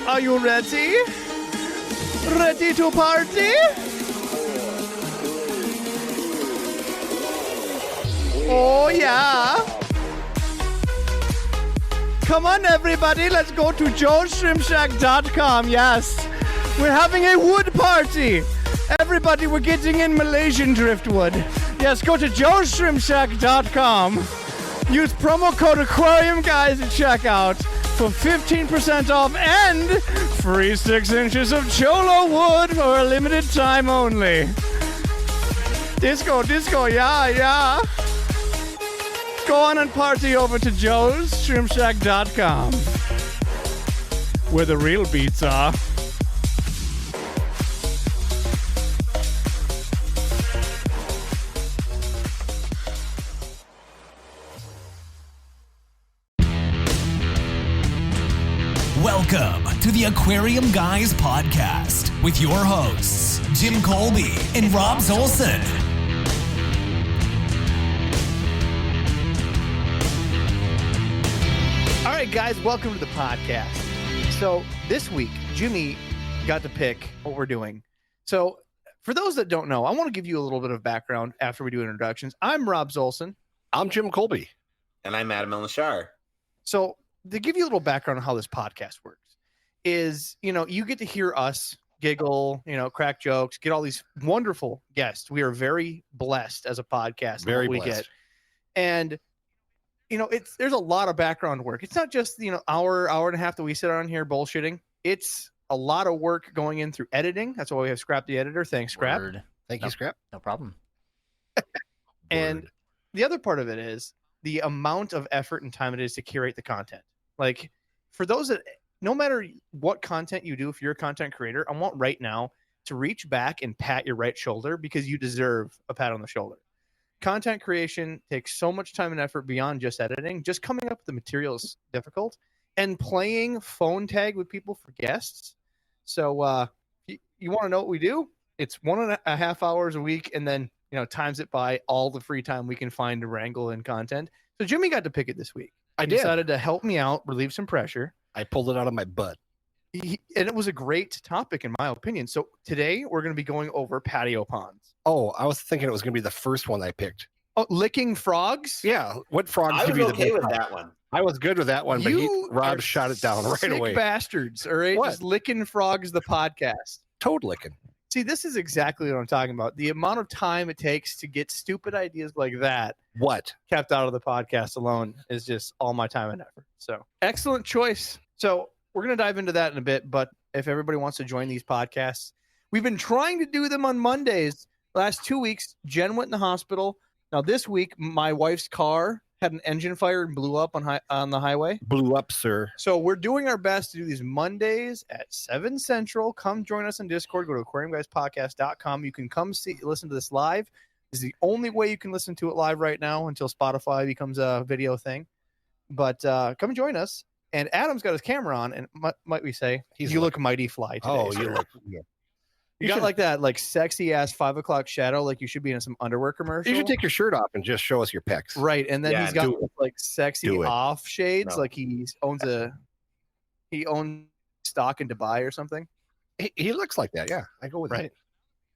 Are you ready? Ready to party? Oh, yeah. Come on, everybody. Let's go to joesshrimpshack.com. Yes. We're having a wood party. Everybody, we're getting in Malaysian driftwood. Yes, go to joesshrimpshack.com. Use promo code Aquarium Guys at checkout for 15% off and free 6 inches of Cholo wood for a limited time only. Disco, yeah. Go on and party over to joesshrimpshack.com, where the real beats are. Welcome to the Aquarium Guys podcast with your hosts, Jim Colby and Rob Zolson. All right, guys, welcome to the podcast. So this week, Jimmy got to pick what we're doing. So for those that don't know, I want to give you a little bit of background after we do introductions. I'm Rob Zolson. I'm Jim Colby. And I'm Adam Elishar. So to give you a little background on how this podcast works is, you get to hear us giggle, crack jokes, get all these wonderful guests. We are very blessed as a podcast. Very we blessed. get. And, there's a lot of background work. It's not just, hour and a half that we sit on here bullshitting. It's a lot of work going in through editing. That's why we have Scrap the editor. Thanks, Scrap. Word. Thank you, Scrap. No problem. And the other part of it is the amount of effort and time it is to curate the content. Like, for those that, no matter what content you do, if you're a content creator, I want right now to reach back and pat your right shoulder because you deserve a pat on the shoulder. Content creation takes so much time and effort beyond just editing. Just coming up with the material is difficult, and playing phone tag with people for guests. So you want to know what we do? It's 1.5 hours a week, and then times it by all the free time we can find to wrangle in content. So Jimmy got to pick it this week. I He decided to help me out, relieve some pressure. I pulled it out of my butt. And it was a great topic, in my opinion. So today we're going to be going over patio ponds. Oh, I was thinking it was going to be the first one I picked. Oh, licking frogs? Yeah. What frogs I give was you the okay best with time? that one. I was good with that one, but You Rob are shot it down right sick away. bastards, all right? What? Just licking frogs, the podcast. Toad licking. See, this is exactly what I'm talking about. The amount of time it takes to get stupid ideas like that What? kept out of the podcast alone is just all my time and effort. So excellent choice. So we're going to dive into that in a bit. But if everybody wants to join these podcasts, we've been trying to do them on Mondays. Last 2 weeks, Jen went in the hospital. Now this week, my wife's car had an engine fire and blew up on the highway. Blew up, sir. So we're doing our best to do these Mondays at 7 Central. Come join us on Discord. Go to aquariumguyspodcast.com. You can come listen to this live. This is the only way you can listen to it live right now until Spotify becomes a video thing. But come join us. And Adam's got his camera on, and might we say, you look mighty fly today. Oh, sir. you look. Yeah. You got like that sexy ass 5 o'clock shadow, like you should be in some underwear commercial. You should take your shirt off and just show us your pecs. Right, and then Yeah, he's got do it. like sexy Do it. off shades, No. like he owns stock in Dubai or something. He looks like that. Yeah, I go with Right.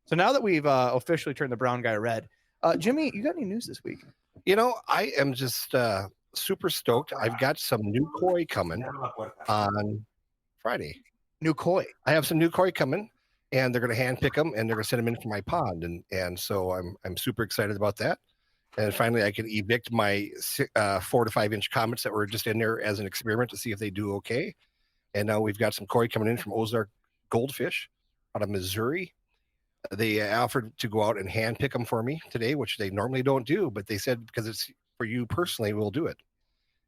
So now that we've officially turned the brown guy red, Jimmy, you got any news this week? that. I am just super stoked. I've got some new koi coming on Friday. New koi. I have some new koi coming, and they're going to hand pick them, and they're going to send them in for my pond, and so I'm super excited about that. And finally, I can evict my 4 to 5 inch comets that were just in there as an experiment to see if they do okay. And now we've got some koi coming in from Ozark Goldfish out of Missouri. They offered to go out and hand pick them for me today, which they normally don't do, but they said because it's for you personally, we'll do it.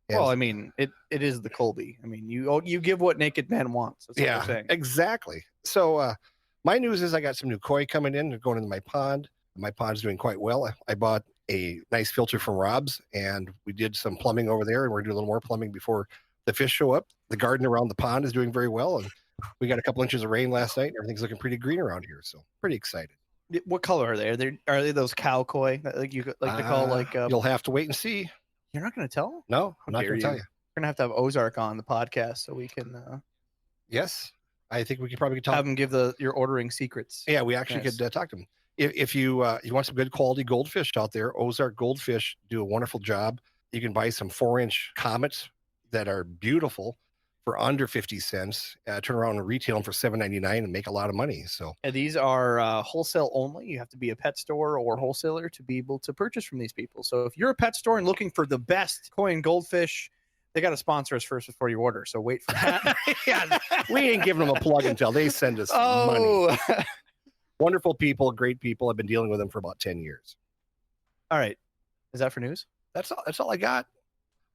And Well, I mean, it is the Colby. I mean, you give what naked man wants. That's what yeah, we're saying. exactly. So my news is I got some new koi coming in. They're going into my pond. My pond's doing quite well. I bought a nice filter from Rob's, and we did some plumbing over there, and we're doing a little more plumbing before the fish show up. The garden around the pond is doing very well, and we got a couple inches of rain last night, and everything's looking pretty green around here. So pretty excited. What color are they? Are they those cow koi that like you like to call like? You'll have to wait and see. You're not going to tell? No, I'm not dare going to tell you. you. We're gonna have to have Ozark on the podcast so we can Yes, I think we could probably talk. Have them give your ordering secrets. Yeah, we actually Yes. could talk to them. If you want some good quality goldfish out there, Ozark Goldfish do a wonderful job. You can buy some 4-inch comets that are beautiful for under 50 cents. Turn around and retail them for $7.99 and make a lot of money. So And these are wholesale only. You have to be a pet store or wholesaler to be able to purchase from these people. So if you're a pet store and looking for the best koi and goldfish, they got to sponsor us first before you order. So wait for that. yeah, we ain't giving them a plug until they send us money. Wonderful people, great people. I've been dealing with them for about 10 years. All right. Is that for news? That's all I got.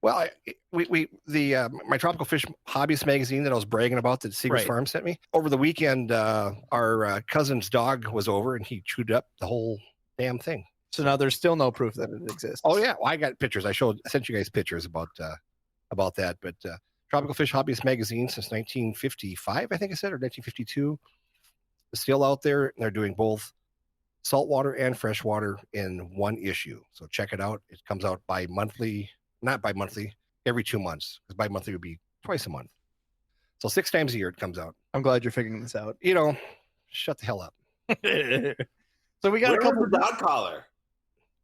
Well, my Tropical Fish Hobbyist magazine that I was bragging about that Seegers Right. Farm sent me over the weekend, our cousin's dog was over and he chewed up the whole damn thing. So now there's still no proof that it exists. Oh yeah, well, I got pictures. I sent you guys pictures about that. But Tropical Fish Hobbyist magazine since 1955, I think I said, or 1952, is still out there. And they're doing both saltwater and freshwater in one issue. So check it out. It comes out not bi-monthly, every 2 months. Because bi-monthly would be twice a month. So 6 times a year it comes out. I'm glad you're figuring this out. Shut the hell up. So we got Where a couple. was the dog collar?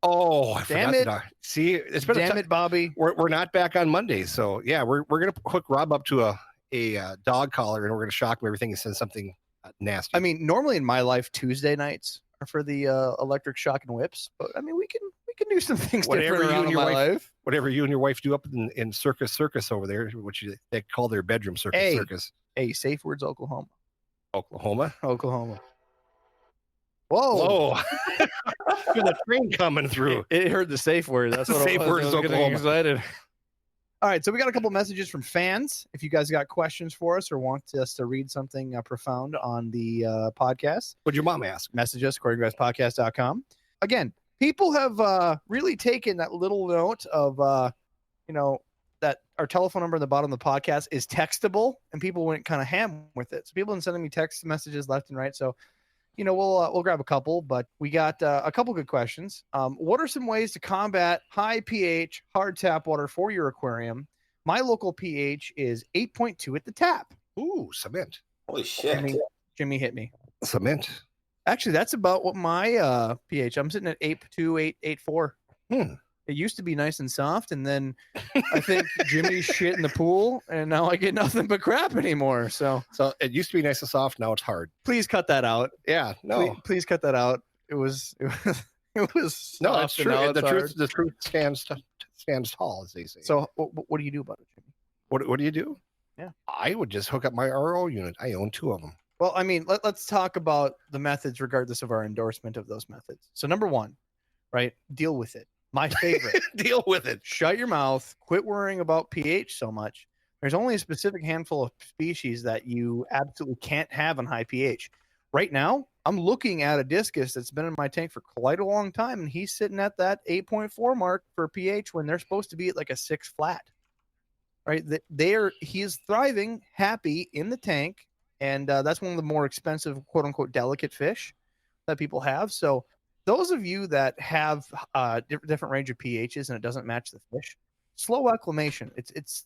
Oh, I Damn forgot it. the dog. See, it's been Damn it, Bobby. We're not back on Monday. So yeah, we're gonna hook Rob up to a dog collar and we're gonna shock him everything and send something nasty. I mean, normally in my life, Tuesday nights are for the electric shock and whips. But I mean, we can do some things Whatever different you around and in your my life. whatever you and your wife do up in circus over there, which they call their bedroom Hey. circus. Hey, safe words, Oklahoma. Oklahoma. Whoa. Whoa. There's a train coming through. It heard the safe word. That's what Safe it was. word I is was getting Oklahoma. excited. All right, so we got a couple messages from fans. If you guys got questions for us or want us to read something profound on the podcast, What'd your mom ask? message us, aquariumguyspodcast.com. Again, people have really taken that little note of, that our telephone number in the bottom of the podcast is textable, and people went kind of ham with it. So people have been sending me text messages left and right. So, we'll grab a couple, but we got a couple good questions. What are some ways to combat high pH hard tap water for your aquarium? My local pH is 8.2 at the tap. Ooh, cement. Holy shit. Jimmy hit me. Cement. Actually, that's about what my pH. I'm sitting at 8.2, 8.4. It used to be nice and soft, and then I think Jimmy shit in the pool, and now I get nothing but crap anymore. So it used to be nice and soft. Now it's hard. please cut that out. Yeah. No. Please cut that out. It was No, it's soft, and true. now it's The hard. truth stands tall, as they say. So what do you do about it, Jimmy? what do you do? Yeah. I would just hook up my RO unit. I own 2 of them. Well, I mean, let's talk about the methods regardless of our endorsement of those methods. So number 1, right? Deal with it. My favorite. Deal with it. Shut your mouth. Quit worrying about pH so much. There's only a specific handful of species that you absolutely can't have on high pH. Right now, I'm looking at a discus that's been in my tank for quite a long time, and he's sitting at that 8.4 mark for pH when they're supposed to be at like a 6 flat. Right? He is thriving, happy in the tank, and that's one of the more expensive, quote unquote, delicate fish that people have. So those of you that have different range of pHs and it doesn't match the fish, slow acclimation. It's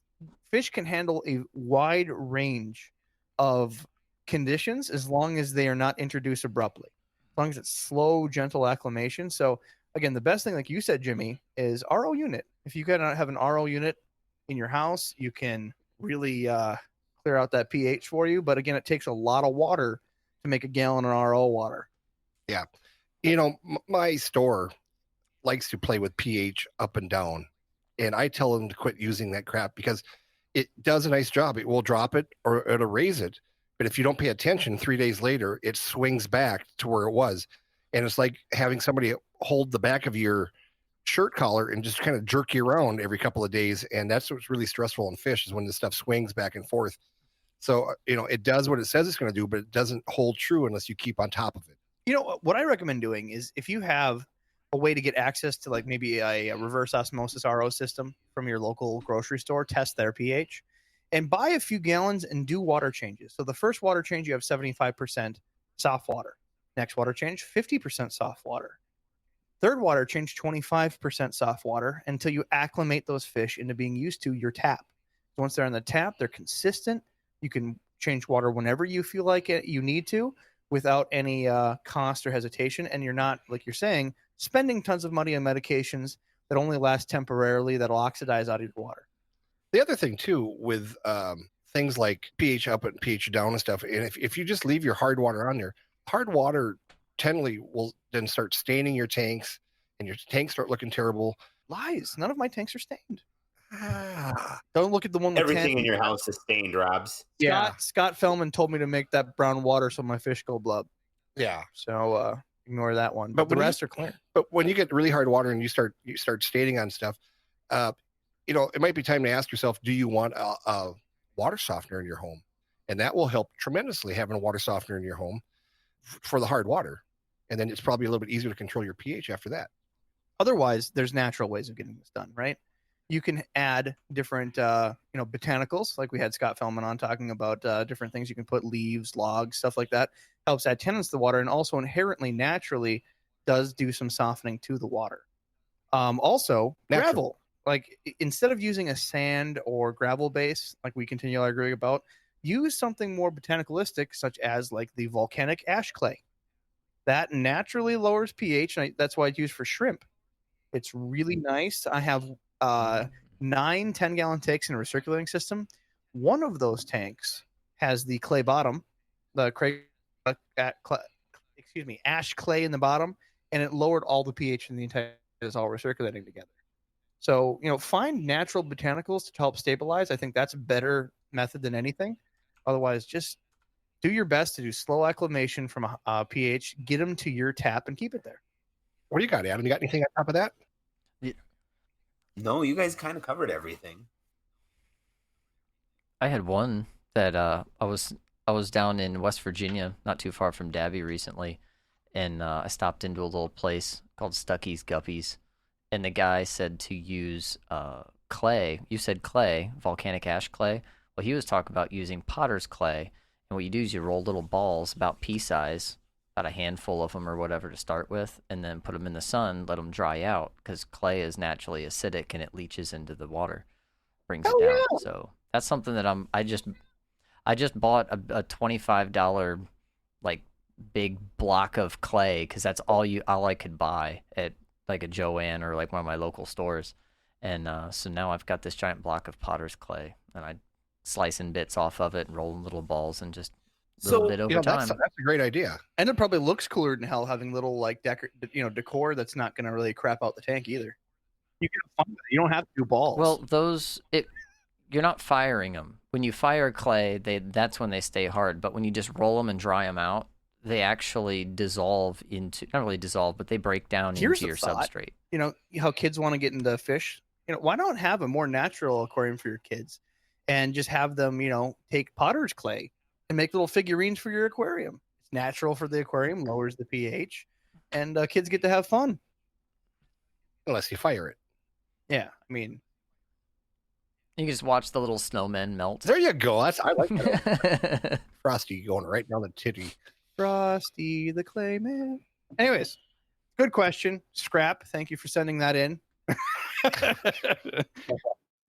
fish can handle a wide range of conditions as long as they are not introduced abruptly. As long as it's slow, gentle acclimation. So again, the best thing, like you said, Jimmy, is RO unit. If you can have an RO unit in your house, you can really clear out that pH for you. But again, it takes a lot of water to make a gallon of RO water. Yeah. My store likes to play with pH up and down, and I tell them to quit using that crap because it does a nice job. It will drop it or it'll raise it, but if you don't pay attention, 3 days later, it swings back to where it was, and it's like having somebody hold the back of your shirt collar and just kind of jerk you around every couple of days, and that's what's really stressful in fish is when this stuff swings back and forth. So it does what it says it's going to do, but it doesn't hold true unless you keep on top of it. What I recommend doing is if you have a way to get access to like maybe a reverse osmosis RO system from your local grocery store, test their pH and buy a few gallons and do water changes. So the first water change, you have 75% soft water. Next water change, 50% soft water. Third water change, 25% soft water until you acclimate those fish into being used to your tap. So once they're on the tap, they're consistent. You can change water whenever you feel like it, you need to, without any cost or hesitation. And you're not, like you're saying, spending tons of money on medications that only last temporarily, that'll oxidize out of your water. The other thing too, with things like pH up and pH down and stuff, and if you just leave your hard water on there, hard water generally will then start staining your tanks, and your tanks start looking terrible. Lies. None of my tanks are stained. Ah, Don't look at the one with Everything 10. in your house is stained, Robs. Scott Fellman told me to make that brown water so my fish go blub. yeah. So ignore that one. But But the when rest are clear. But when you get really hard water and you start staining on stuff, it might be time to ask yourself, do you want a water softener in your home? And that will help tremendously, having a water softener in your home for the hard water. And then it's probably a little bit easier to control your pH after that. Otherwise, there's natural ways of getting this done, right? You can add different, botanicals, like we had Scott Fellman on talking about different things you can put, leaves, logs, stuff like that. Helps add tannins to the water, and also inherently, naturally, does do some softening to the water. Also, Natural. gravel. Like instead of using a sand or gravel base, like we continually agree about, use something more botanicalistic, such as like the volcanic ash clay. That naturally lowers pH, and that's why it's used for shrimp. It's really nice. I have 9 10-gallon tanks in a recirculating system. One of those tanks has the clay bottom, the ash clay in the bottom, and it lowered all the pH in the entire. It's all recirculating together. So find natural botanicals to help stabilize. I think that's a better method than anything. Otherwise, just do your best to do slow acclimation from a pH. Get them to your tap and keep it there. What do you got, Adam? You got anything on top of that? No, you guys kind of covered everything. I had one that I was down in West Virginia, not too far from Dabby recently, and I stopped into a little place called Stuckey's Guppies, and the guy said to use clay. You said clay, volcanic ash clay. Well, he was talking about using potter's clay, and what you do is you roll little balls about pea size, about a handful of them or whatever to start with, and then put them in the sun, let them dry out, because clay is naturally acidic and it leaches into the water, brings it down. Yeah. So that's something that I just bought a $25 like big block of clay, because that's all I could buy at like a Joann or like one of my local stores, and so now I've got this giant block of potter's clay, and I slicing bits off of it and rolling little balls and just a little bit over time. That's a great idea. And it probably looks cooler than hell having little like decor that's not going to really crap out the tank either. You can have fun with it. You don't have to do balls. Well, you're not firing them. When you fire clay, that's when they stay hard. But when you just roll them and dry them out, they actually dissolve into, not really dissolve, but they break down Here's into a your thought. substrate. How kids want to get into fish. Why not have a more natural aquarium for your kids, and just have them, take potter's clay and make little figurines for your aquarium. It's natural for the aquarium, lowers the pH, and kids get to have fun. Unless you fire it. Yeah, I mean, You can just watch the little snowmen melt. There you go. I like that. Frosty going right down the titty. Frosty the Clay Man. Anyways, good question. Scrap, thank you for sending that in.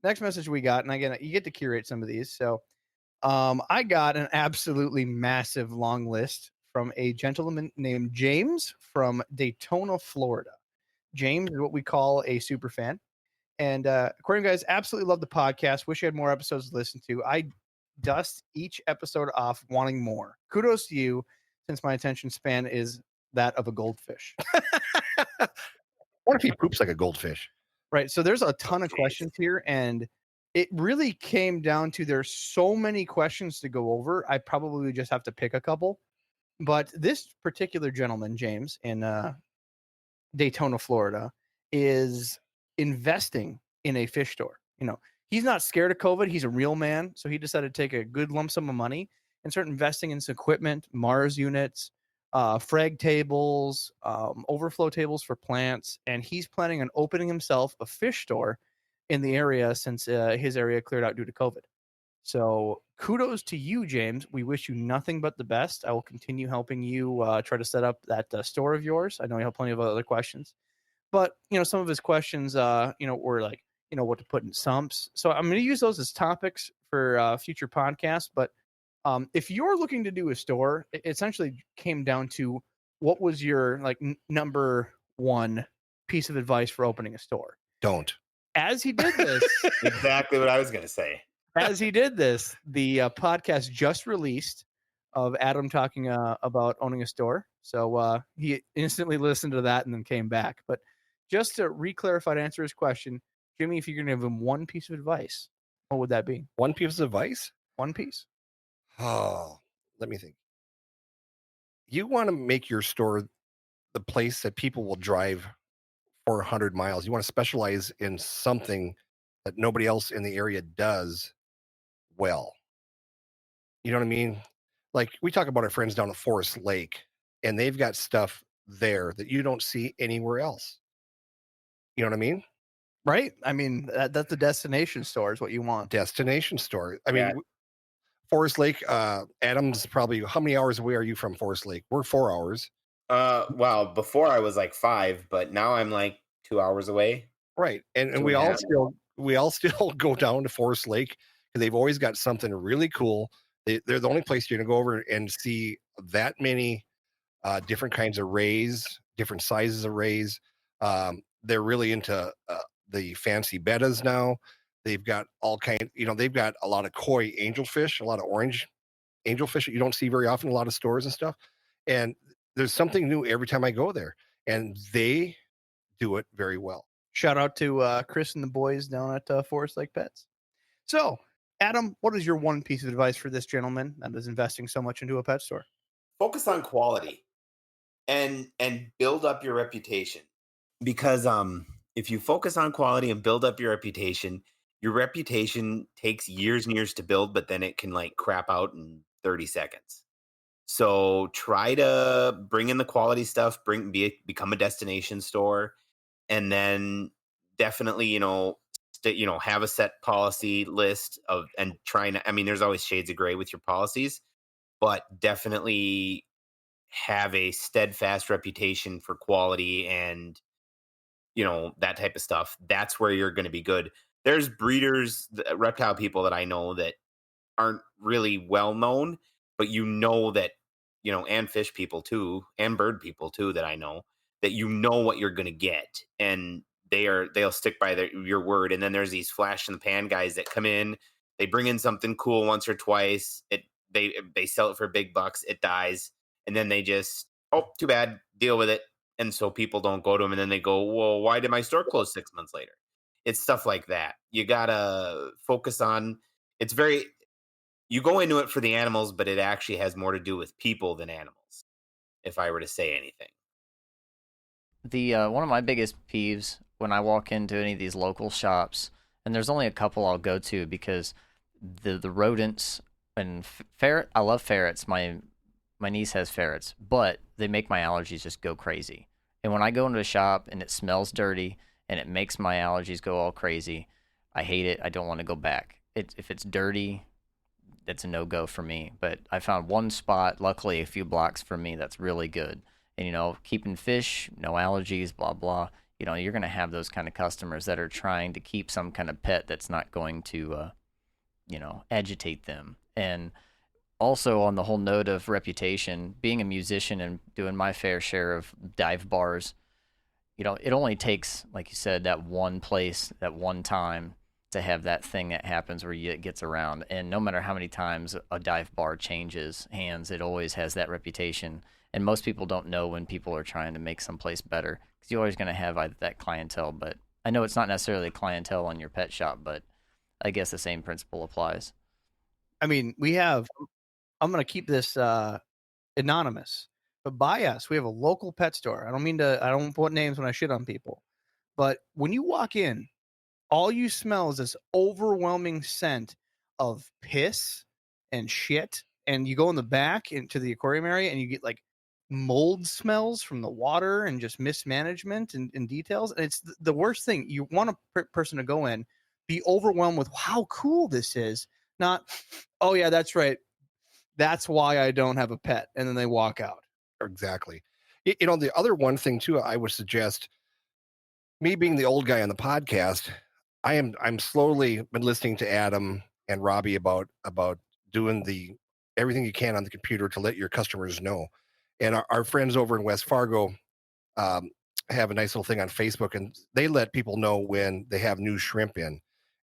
Next message we got, and again, you get to curate some of these. So I got an absolutely massive long list from a gentleman named James from Daytona, Florida. James is what we call a super fan. And aquarium guys, absolutely love the podcast. Wish you had more episodes to listen to. I dust each episode off wanting more. Kudos to you, since my attention span is that of a goldfish. What if he poops like a goldfish? Right. So there's a ton of questions here, and it really came down to there's so many questions to go over. I probably just have to pick a couple. But this particular gentleman, James, in Daytona, Florida, is investing in a fish store. He's not scared of COVID. He's a real man. So he decided to take a good lump sum of money and start investing in some equipment, Mars units, frag tables, overflow tables for plants. And he's planning on opening himself a fish store in the area since his area cleared out due to COVID. So kudos to you, James. We wish you nothing but the best. I will continue helping you try to set up that store of yours. I know you have plenty of other questions, but some of his questions, were like, what to put in sumps. So I'm going to use those as topics for future podcasts. But If you're looking to do a store, it essentially came down to what was your like number one piece of advice for opening a store. Don't. As he did this, Exactly what I was gonna say. as he did this, the podcast just released of Adam talking about owning a store. So he instantly listened to that and then came back. But just to re-clarify to answer his question, Jimmy, if you're going to give him one piece of advice, what would that be? One piece of advice? One piece. Oh, let me think. You want to make your store the place that people will drive for 100 miles. You want to specialize in something that nobody else in the area does well. You know what I mean? Like we talk about our friends down at Forest Lake, and they've got stuff there that you don't see anywhere else. You know what I mean? Right? I mean, that's the destination store is what you want. Destination store. I mean, Yeah. Forest Lake, Adam's probably, how many hours away are you from Forest Lake? We're 4 hours. Well, before I was like 5, but now I'm like 2 hours away. Right. And Two we and a all half. still go down to Forest Lake because they've always got something really cool. They're the only place you're gonna go over and see that many different kinds of rays, different sizes of rays. They're really into the fancy bettas now. They've got all kind, they've got a lot of koi angelfish, a lot of orange angelfish that you don't see very often in a lot of stores and stuff. And there's something new every time I go there, and they do it very well. Shout out to Chris and the boys down at Forest Lake Pets. So, Adam, what is your one piece of advice for this gentleman that is investing so much into a pet store? Focus on quality and build up your reputation. Because if you focus on quality and build up your reputation takes years and years to build, but then it can like crap out in 30 seconds. So try to bring in the quality stuff, become a destination store, and then definitely, have a set policy list of, and trying to, I mean, there's always shades of gray with your policies, but definitely have a steadfast reputation for quality and, that type of stuff. That's where you're going to be good. There's breeders, reptile people that I know that aren't really well known, but that, and fish people too, and bird people too, that I know that what you're going to get, and they'll stick by your word. And then there's these flash in the pan guys that come in, they bring in something cool once or twice, they sell it for big bucks, it dies, and then they just, oh, too bad, deal with it. And so people don't go to them, and then they go, well, why did my store close 6 months later? It's stuff like that. You gotta focus on, you go into it for the animals, but it actually has more to do with people than animals, if I were to say anything. The one of my biggest peeves when I walk into any of these local shops, and there's only a couple I'll go to because the rodents and ferret. I love ferrets. My niece has ferrets, but they make my allergies just go crazy. And when I go into a shop and it smells dirty and it makes my allergies go all crazy, I hate it. I don't want to go back. If it's dirty, that's a no-go for me. But I found one spot, luckily a few blocks from me, that's really good. And, keeping fish, no allergies, blah, blah. You're going to have those kind of customers that are trying to keep some kind of pet that's not going to, agitate them. And also on the whole note of reputation, being a musician and doing my fair share of dive bars, it only takes, like you said, that one place, that one time to have that thing that happens where it gets around. And no matter how many times a dive bar changes hands, it always has that reputation. And most people don't know when people are trying to make someplace better because you're always going to have that clientele. But I know it's not necessarily clientele on your pet shop, but I guess the same principle applies. I mean, I'm going to keep this anonymous, but by us, we have a local pet store. I don't put names when I shit on people, but when you walk in, all you smell is this overwhelming scent of piss and shit. And you go in the back into the aquarium area and you get like mold smells from the water and just mismanagement and details. And it's the worst thing. You want a person to go in, be overwhelmed with how cool this is. Not, oh yeah, that's right. That's why I don't have a pet. And then they walk out. Exactly. The other one thing too, I would suggest, me being the old guy on the podcast, I'm slowly been listening to Adam and Robbie about doing the everything you can on the computer to let your customers know. And our friends over in West Fargo um, have a nice little thing on Facebook, and they let people know when they have new shrimp in,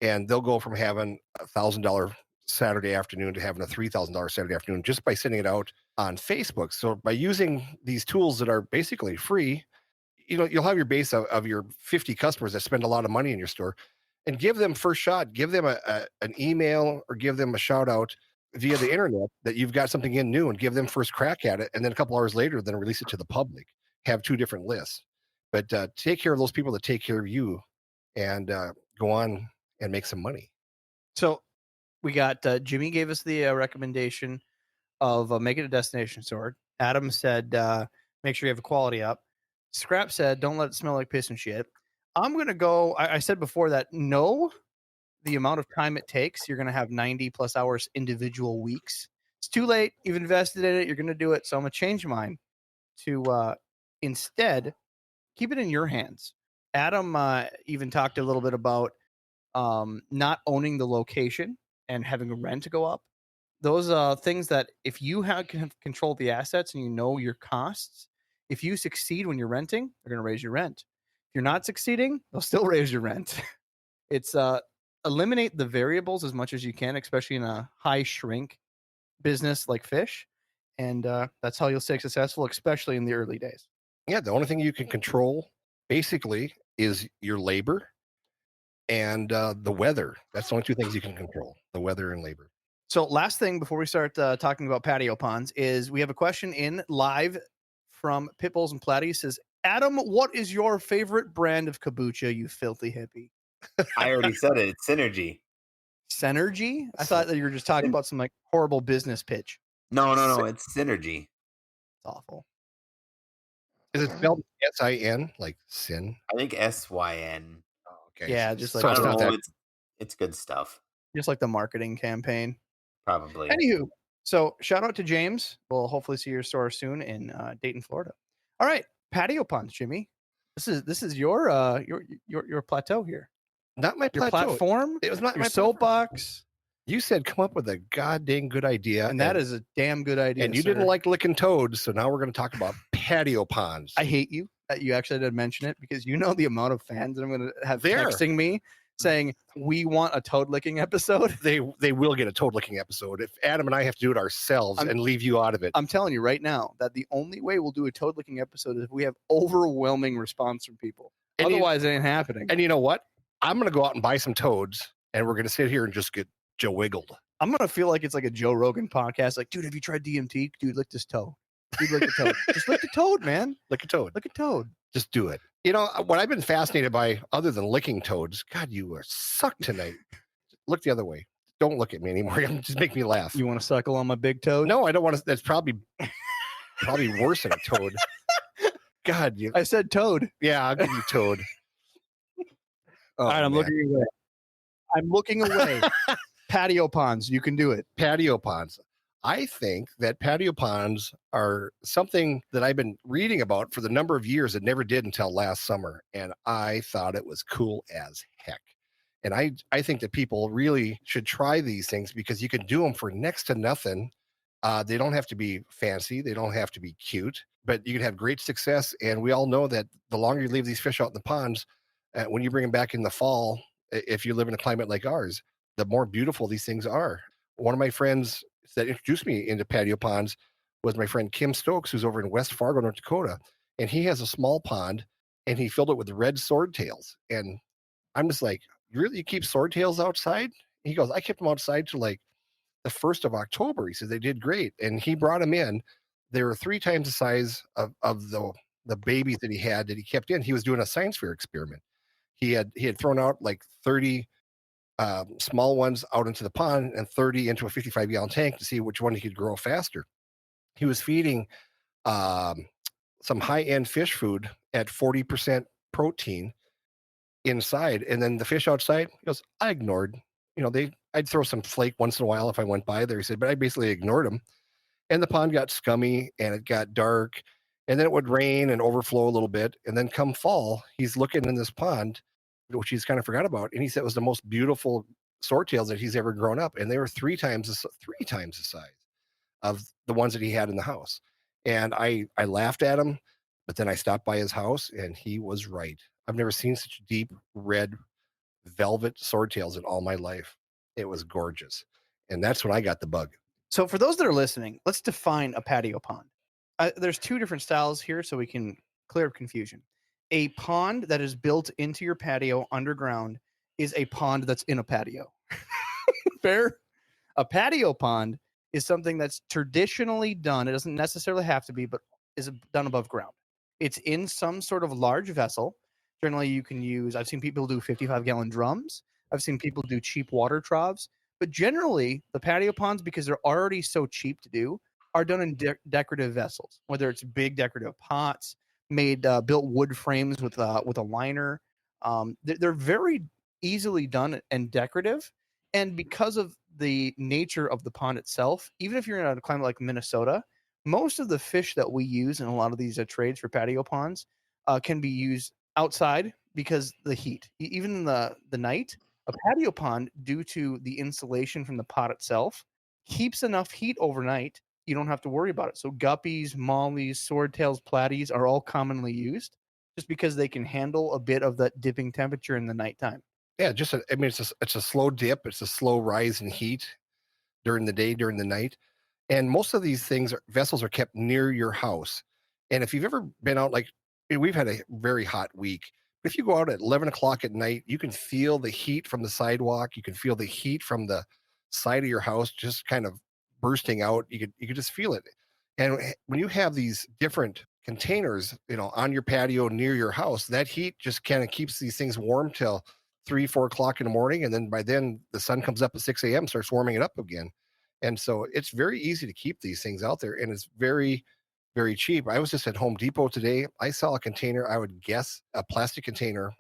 and they'll go from having $1,000 Saturday afternoon to having a $3,000 Saturday afternoon just by sending it out on Facebook. So by using these tools that are basically free, you'll have your base of your 50 customers that spend a lot of money in your store, and give them first shot, give them an email or give them a shout out via the internet that you've got something in new, and give them first crack at it. And then a couple hours later, then release it to the public, have two different lists. But take care of those people that take care of you, and go on and make some money. So we got Jimmy gave us the recommendation of make it a destination store. Adam said make sure you have a quality up. Scrap said don't let it smell like piss and shit. I'm going to go. I said before that know the amount of time it takes. You're going to have 90 plus hours individual weeks. It's too late. You've invested in it. You're going to do it. So I'm going to change mine to instead keep it in your hands. Adam even talked a little bit about not owning the location and having rent go up. Those things that if you can control the assets and you know your costs, if you succeed when you're renting, they're going to raise your rent. If you're not succeeding, they'll still raise your rent. It's eliminate the variables as much as you can, especially in a high shrink business like fish. And that's how you'll stay successful, especially in the early days. Yeah, the only thing you can control basically is your labor and the weather. That's the only two things you can control: the weather and labor. So last thing before we start talking about patio ponds is we have a question in live from Pitbulls and Platies. Says, Adam, what is your favorite brand of kombucha, you filthy hippie? I already said it. It's Synergy. Synergy? I thought that you were just talking about some like horrible business pitch. No. It's Synergy. It's awful. Is it spelled S-I-N, like sin? I think SYN. Oh, okay. Yeah, just like so I it's don't not know. that. It's good stuff. just like the marketing campaign. Probably. Anywho, so shout out to James. We'll hopefully see your store soon in Dayton, Florida. All right, patio ponds, Jimmy. This is your plateau here. Not my Your plateau. platform. It was not your my soapbox. You said come up with a goddamn good idea, And that is a damn good idea. And you sir. didn't like licking toads, so now we're going to talk about patio ponds. I hate you that you actually did mention it, because you know the amount of fans that I'm going to have There. texting me saying we want a toad licking episode. They will get a toad licking episode if Adam and I have to do it ourselves and leave you out of it. I'm telling you right now that the only way we'll do a toad licking episode is if we have overwhelming response from people. And Otherwise, it ain't happening. And you know what? I'm going to go out and buy some toads, and we're going to sit here and just get Joe wiggled. I'm going to feel like it's like a Joe Rogan podcast. Like, dude, have you tried DMT? Dude, lick this toe. Dude, lick the toad. Just lick the toad, man. Lick a toad. Lick a toad. Just do it. You know, what I've been fascinated by, other than licking toads, God, you are sucked tonight. Look the other way. Don't look at me anymore. Just make me laugh. You want to suckle on my big toad? No, I don't want to. That's probably worse than a toad. God, I said toad. Yeah, I'll give you toad. All right, I'm looking away. I'm looking away. Patio ponds. You can do it. Patio ponds. I think that patio ponds are something that I've been reading about for the number of years and never did until last summer. And I thought it was cool as heck. And I think that people really should try these things because you can do them for next to nothing. They don't have to be fancy. They don't have to be cute, but you can have great success. And we all know that the longer you leave these fish out in the ponds, when you bring them back in the fall, if you live in a climate like ours, the more beautiful these things are. One of my friends that introduced me into patio ponds was my friend Kim Stokes, who's over in West Fargo, North Dakota. And he has a small pond and he filled it with red swordtails. And I'm just like, you keep swordtails outside? He goes, I kept them outside till like the 1st of October. He said they did great. And he brought them in. They were 3 times the size of the babies that he kept in. He was doing a science fair experiment. He had thrown out like 30 small ones out into the pond and 30 into a 55-gallon tank to see which one he could grow faster. He was feeding some high-end fish food at 40% protein inside, and then the fish outside, he goes, I ignored. I'd throw some flake once in a while if I went by there. He said, but I basically ignored them. And the pond got scummy and it got dark, and then it would rain and overflow a little bit. And then come fall, he's looking in this pond, which he's kind of forgot about. And he said it was the most beautiful swordtails that he's ever grown up. And they were 3 times the size. of the ones that he had in the house. And I laughed at him, but then I stopped by his house and he was right. I've never seen such deep red velvet swordtails in all my life. It was gorgeous. And that's when I got the bug. So for those that are listening, let's define a patio pond. There's two different styles here, so we can clear up confusion. A pond that is built into your patio underground is a pond that's in a patio. Fair? A patio pond is something that's traditionally done. It doesn't necessarily have to be, but is done above ground. It's in some sort of large vessel. Generally, you can use, I've seen people do 55-gallon drums. I've seen people do cheap water troughs. But generally, the patio ponds, because they're already so cheap to do, are done in decorative vessels, whether it's big decorative pots, built wood frames with a liner. They're very easily done and decorative. And because of the nature of the pond itself, even if you're in a climate like Minnesota, most of the fish that we use in a lot of these trades for patio ponds can be used outside because the heat, even in the night, a patio pond, due to the insulation from the pot itself, keeps enough heat overnight. You don't have to worry about it. So guppies, mollies, swordtails, platies are all commonly used just because they can handle a bit of that dipping temperature in the nighttime. Yeah, it's a slow dip. It's a slow rise in heat during the day, during the night. And most of these vessels are kept near your house. And if you've ever been out, we've had a very hot week. But if you go out at 11 o'clock at night, you can feel the heat from the sidewalk. You can feel the heat from the side of your house just kind of bursting out. You could just feel it. And when you have these different containers, on your patio near your house, that heat just kind of keeps these things warm till 3, 4 o'clock in the morning. And then by then the sun comes up at 6 a.m., starts warming it up again. And so it's very easy to keep these things out there, and it's very, very cheap. I was just at Home Depot today. I saw a container, I would guess a plastic container,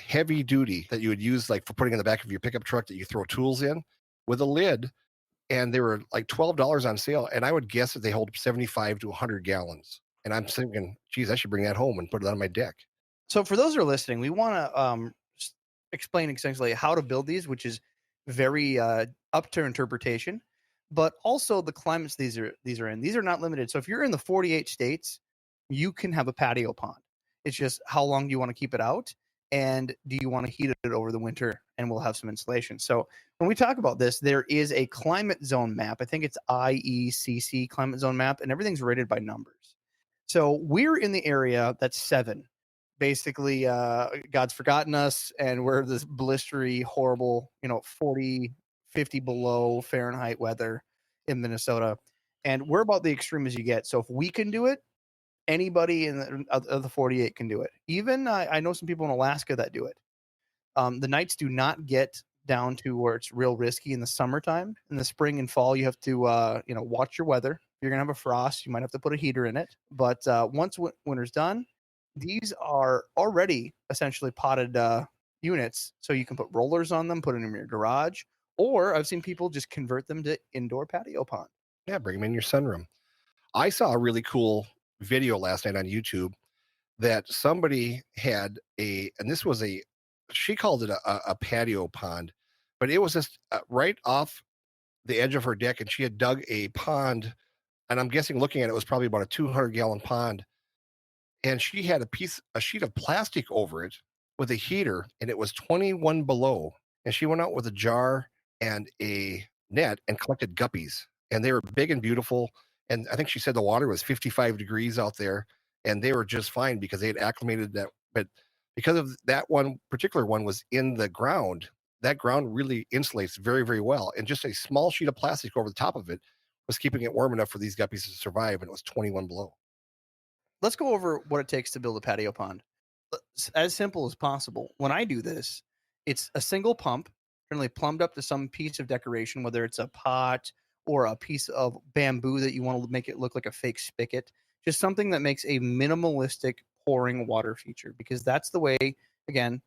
heavy duty, that you would use like for putting in the back of your pickup truck that you throw tools in, with a lid. And they were like $12 on sale. And I would guess that they hold 75 to 100 gallons. And I'm thinking, geez, I should bring that home and put it on my deck. So for those who are listening, we want to explain essentially how to build these, which is very up to interpretation, but also the climates these are in. These are not limited. So if you're in the 48 states, you can have a patio pond. It's just how long do you want to keep it out, and do you want to heat it over the winter? And we'll have some insulation. So when we talk about this, there is a climate zone map. I think it's IECC climate zone map, and everything's rated by numbers. So we're in the area that's 7. Basically, God's forgotten us, and we're this blistery, horrible, 40, 50 below Fahrenheit weather in Minnesota. And we're about the extreme as you get. So if we can do it, anybody in the 48 can do it. Even I know some people in Alaska that do it. The nights do not get down to where it's real risky in the summertime. In the spring and fall, you have to watch your weather. If you're gonna have a frost, you might have to put a heater in it. But once winter's done, these are already essentially potted units, so you can put rollers on them, put them in your garage, or I've seen people just convert them to indoor patio pond. Yeah, bring them in your sunroom. I saw a really cool video last night on YouTube that somebody had and this was she called it a patio pond, but it was just right off the edge of her deck, and she had dug a pond, and I'm guessing looking at it was probably about a 200-gallon pond, and she had a sheet of plastic over it with a heater, and it was 21 below, and she went out with a jar and a net and collected guppies, and they were big and beautiful. And I think she said the water was 55 degrees out there, and they were just fine because they had acclimated that. But because of that one particular one was in the ground, that ground really insulates very, very well. And just a small sheet of plastic over the top of it was keeping it warm enough for these guppies to survive, and it was 21 below. Let's go over what it takes to build a patio pond. As simple as possible. When I do this, it's a single pump, generally plumbed up to some piece of decoration, whether it's a pot or a piece of bamboo that you want to make it look like a fake spigot. Just something that makes a minimalistic pouring water feature, because that's the way, again,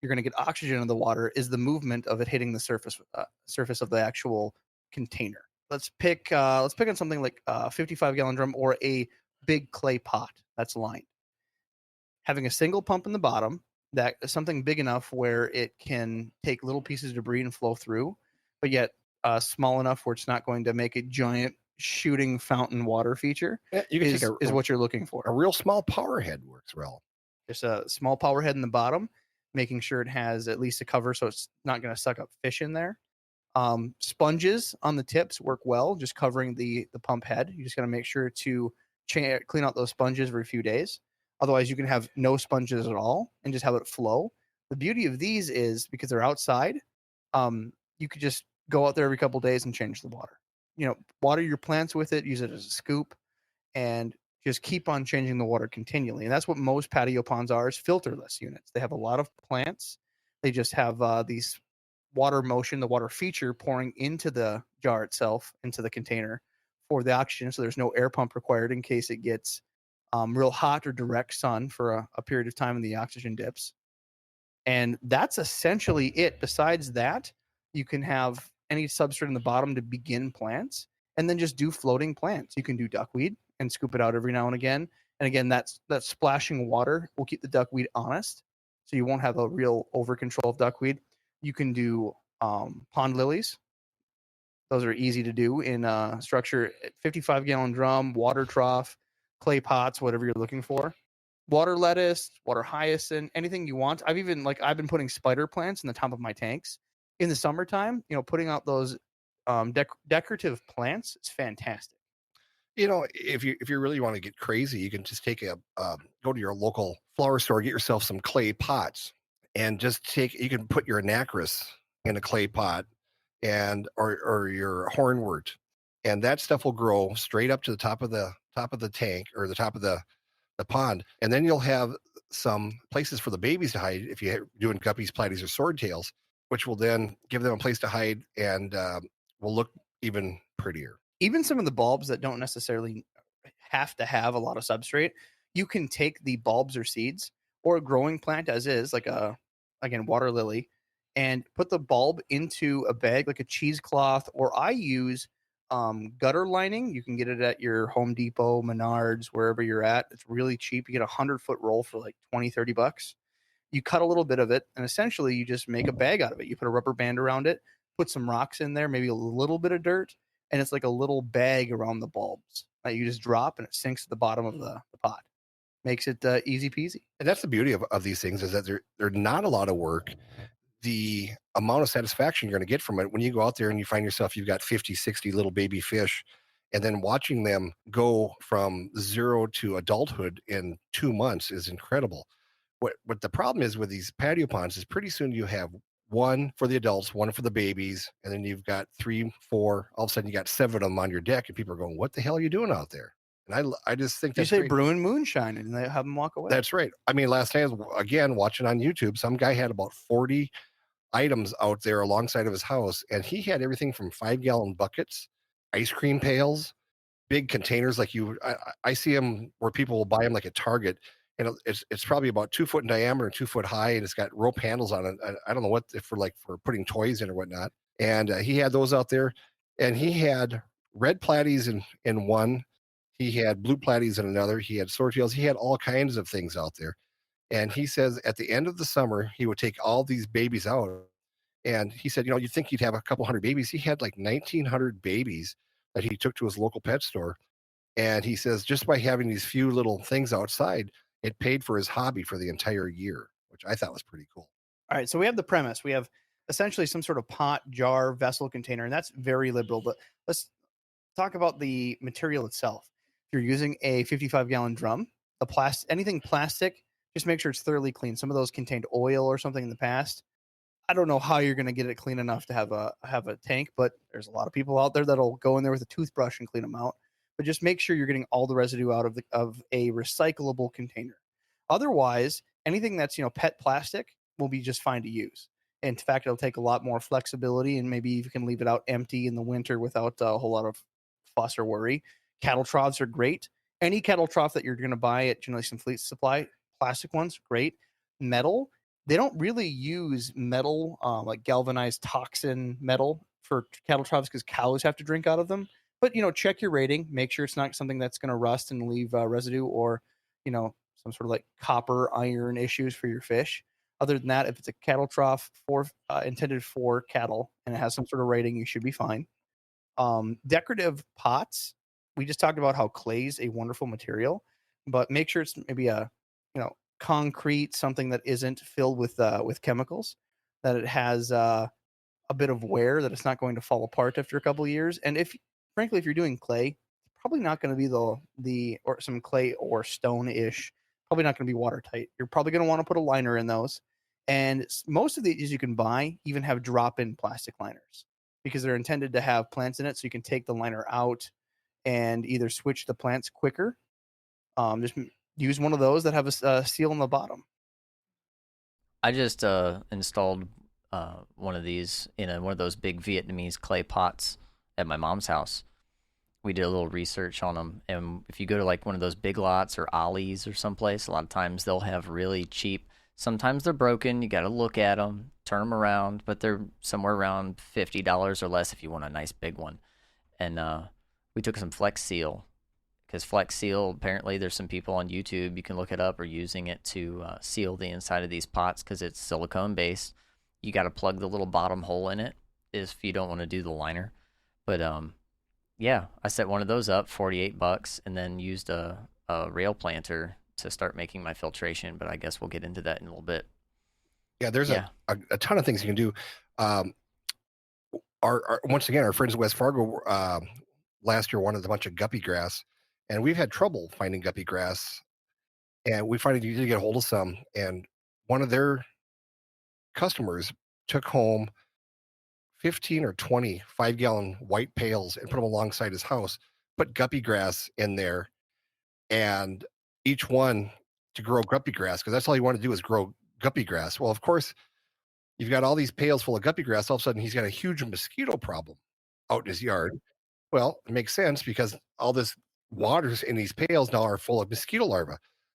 you're going to get oxygen in the water, is the movement of it hitting the surface of the actual container. Let's pick on something like a 55-gallon drum or a big clay pot that's lined. Having a single pump in the bottom, that is something big enough where it can take little pieces of debris and flow through, but yet small enough where it's not going to make a giant shooting fountain water feature Yeah, you can take is what you're looking for. a real small power head works well. Just a small power head in the bottom, making sure it has at least a cover so it's not going to suck up fish in there. Sponges on the tips work well, just covering the pump head. You just got to make sure to clean out those sponges every few days. Otherwise, you can have no sponges at all and just have it flow. The beauty of these is because they're outside, you could just go out there every couple days and change the water. Water your plants with it, use it as a scoop, and just keep on changing the water continually. And that's what most patio ponds are, is filterless units. They have a lot of plants. They just have these water motion, the water feature pouring into the jar itself, into the container for the oxygen. So there's no air pump required in case it gets real hot or direct sun for a period of time and the oxygen dips. And that's essentially it. Besides that, you can have any substrate in the bottom to begin plants and then just do floating plants. You can do duckweed and scoop it out every now and again. And again, that splashing water will keep the duckweed honest. So you won't have a real over control of duckweed. You can do pond lilies. Those are easy to do in structure, 55-gallon drum, water trough, clay pots, whatever you're looking for. Water lettuce, water hyacinth, anything you want. I've been putting spider plants in the top of my tanks in the summertime. Putting out those decorative plants is fantastic. If you really want to get crazy, you can just take go to your local flower store, get yourself some clay pots, and you can put your anacris in a clay pot, and or your hornwort, and that stuff will grow straight up to the top of the tank or the top of the pond, and then you'll have some places for the babies to hide if you're doing guppies, platies, or swordtails, which will then give them a place to hide and will look even prettier. Even some of the bulbs that don't necessarily have to have a lot of substrate, you can take the bulbs or seeds or a growing plant as is, like again, water lily, and put the bulb into a bag like a cheesecloth, or I use gutter lining. You can get it at your Home Depot, Menards, wherever you're at. It's really cheap. You get a 100-foot roll for like $20-$30. You cut a little bit of it, and essentially you just make a bag out of it. You put a rubber band around it, put some rocks in there, maybe a little bit of dirt, and it's like a little bag around the bulbs that you just drop, and it sinks to the bottom of the pot. Makes it easy peasy. And that's the beauty of these things, is that they're not a lot of work. The amount of satisfaction you're going to get from it when you go out there and you find yourself, you've got 50, 60 little baby fish, and then watching them go from 0 to adulthood in 2 months is incredible. What the problem is with these patio ponds is pretty soon you have one for the adults, one for the babies, and then you've got 3, 4. All of a sudden, you got 7 of them on your deck, and people are going, "What the hell are you doing out there?" And I just think You that's say great. brewing moonshine, and they have them walk away. That's right. I mean, last night, again, watching on YouTube, some guy had about 40 items out there alongside of his house, and he had everything from 5-gallon buckets, ice cream pails, big containers. Like I see them where people will buy them like at Target, and it's probably about 2 foot in diameter, 2 foot high, and it's got rope handles on it. I don't know what, if for putting toys in or whatnot. And he had those out there, and he had red platies in one, he had blue platies in another, he had swordtails, he had all kinds of things out there. And he says at the end of the summer, he would take all these babies out. And he said, you'd think he'd have a couple hundred babies. He had like 1,900 babies that he took to his local pet store. And he says, just by having these few little things outside, it paid for his hobby for the entire year, which I thought was pretty cool. All right, so we have the premise. We have essentially some sort of pot, jar, vessel, container, and that's very liberal. But let's talk about the material itself. If you're using a 55-gallon drum, anything plastic, just make sure it's thoroughly clean. Some of those contained oil or something in the past. I don't know how you're going to get it clean enough to have a tank, but there's a lot of people out there that'll go in there with a toothbrush and clean them out. But just make sure you're getting all the residue out of a recyclable container. Otherwise, anything that's pet plastic will be just fine to use. In fact, it'll take a lot more flexibility, and maybe you can leave it out empty in the winter without a whole lot of fuss or worry. Cattle troughs are great. Any cattle trough that you're going to buy at Generation Fleet Supply, plastic ones, great. Metal, they don't really use metal, like galvanized toxin metal for cattle troughs, because cows have to drink out of them. But, check your rating. Make sure it's not something that's going to rust and leave residue, or, some sort of like copper, iron issues for your fish. Other than that, if it's a cattle trough intended for cattle and it has some sort of rating, you should be fine. Decorative pots, we just talked about how clay is a wonderful material, but make sure it's maybe a, concrete, something that isn't filled with chemicals, that it has a bit of wear, that it's not going to fall apart after a couple of years. And frankly, if you're doing clay, it's probably not going to be the or some clay or stone-ish, probably not going to be watertight. You're probably going to want to put a liner in those. And most of these you can buy even have drop-in plastic liners because they're intended to have plants in it, so you can take the liner out and either switch the plants quicker. Just use one of those that have a seal in the bottom. I just installed one of these in one of those big Vietnamese clay pots at my mom's house. We did a little research on them, and if you go to like one of those Big Lots or Ollie's or someplace, a lot of times they'll have really cheap. Sometimes they're broken. You got to look at them, turn them around, but they're somewhere around $50 or less if you want a nice big one. And we took some Flex Seal, because Flex Seal, apparently there's some people on YouTube, you can look it up, are using it to seal the inside of these pots because it's silicone based. You got to plug the little bottom hole in it if you don't want to do the liner. But yeah, I set one of those up, $48, and then used a rail planter to start making my filtration. But I guess we'll get into that in a little bit. Yeah, there's a ton of things you can do. Once again, our friends in West Fargo last year wanted a bunch of guppy grass, and we've had trouble finding guppy grass. And we finally did get a hold of some, and one of their customers took home 15 or 20 5-gallon white pails and put them alongside his house, put guppy grass in there, and each one to grow guppy grass, because that's all he wanted to do is grow guppy grass. Well, of course, you've got all these pails full of guppy grass. All of a sudden, he's got a huge mosquito problem out in his yard. Well, it makes sense because all this waters in these pails now are full of mosquito larvae.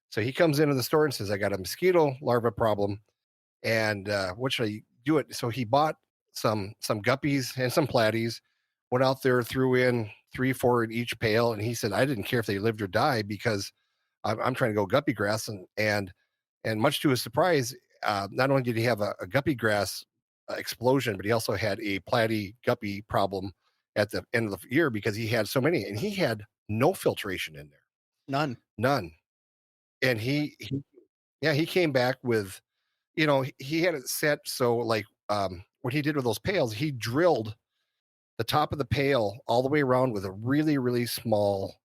So he comes into the store and says, I got a mosquito larva problem, and what should I do it? So he bought some guppies and some platies, went out there, threw in 3-4 in each pail, and he said, I didn't care if they lived or died because I'm trying to go guppy grass. And much to his surprise, not only did he have a guppy grass explosion, but he also had a platy guppy problem at the end of the year because he had so many, and he had no filtration in there. None. And he came back with, he had it set so like what he did with those pails, he drilled the top of the pail all the way around with a really, really small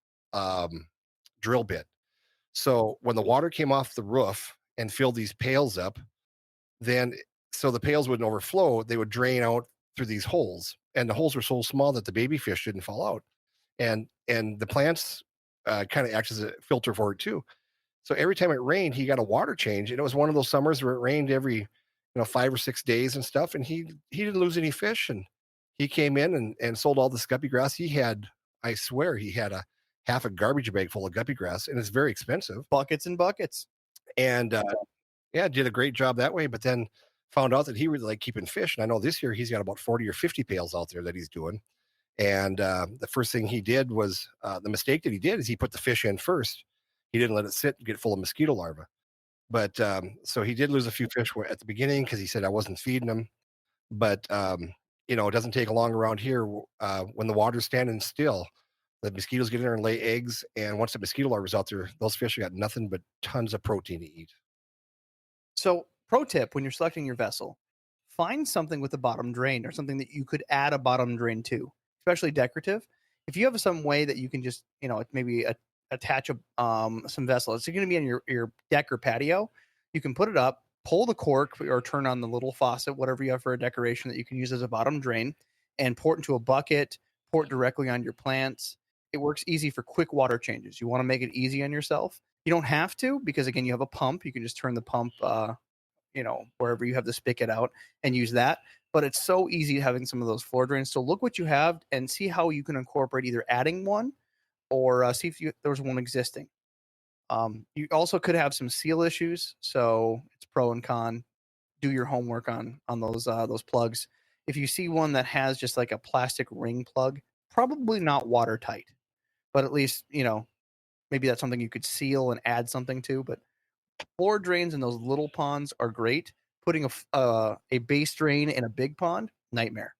drill bit. So when the water came off the roof and filled these pails up, then so the pails wouldn't overflow, they would drain out through these holes. And the holes were so small that the baby fish didn't fall out. And the plants kind of act as a filter for it too. So every time it rained, he got a water change. And it was one of those summers where it rained every 5 or 6 days and stuff. And he didn't lose any fish. And he came in and sold all this guppy grass. He had, I swear, he had a half a garbage bag full of guppy grass, and it's very expensive. Buckets and buckets. And yeah, did a great job that way. But then found out that he really liked keeping fish. And I know this year he's got about 40 or 50 pails out there that he's doing. And the first thing he did was the mistake that he did is he put the fish in first. He didn't let it sit and get full of mosquito larvae. But so he did lose a few fish at the beginning because he said I wasn't feeding them. But it doesn't take long around here when the water's standing still. The mosquitoes get in there and lay eggs, and once the mosquito larva's out there, those fish have got nothing but tons of protein to eat. So, pro tip when you're selecting your vessel, find something with a bottom drain or something that you could add a bottom drain to, especially decorative. If you have some way that you can just, maybe attach some vessel, it's going to be on your deck or patio. You can put it up, pull the cork or turn on the little faucet, whatever you have for a decoration that you can use as a bottom drain, and pour it into a bucket, pour it directly on your plants. It works easy for quick water changes. You want to make it easy on yourself. You don't have to because, again, you have a pump. You can just turn the pump, wherever you have the spigot out and use that. But it's so easy having some of those floor drains. So look what you have and see how you can incorporate either adding one or see if there's one existing. You also could have some seal issues. So it's pro and con. Do your homework on those plugs. If you see one that has just like a plastic ring plug, probably not watertight, but at least, maybe that's something you could seal and add something to. But floor drains in those little ponds are great. Putting a base drain in a big pond, nightmare.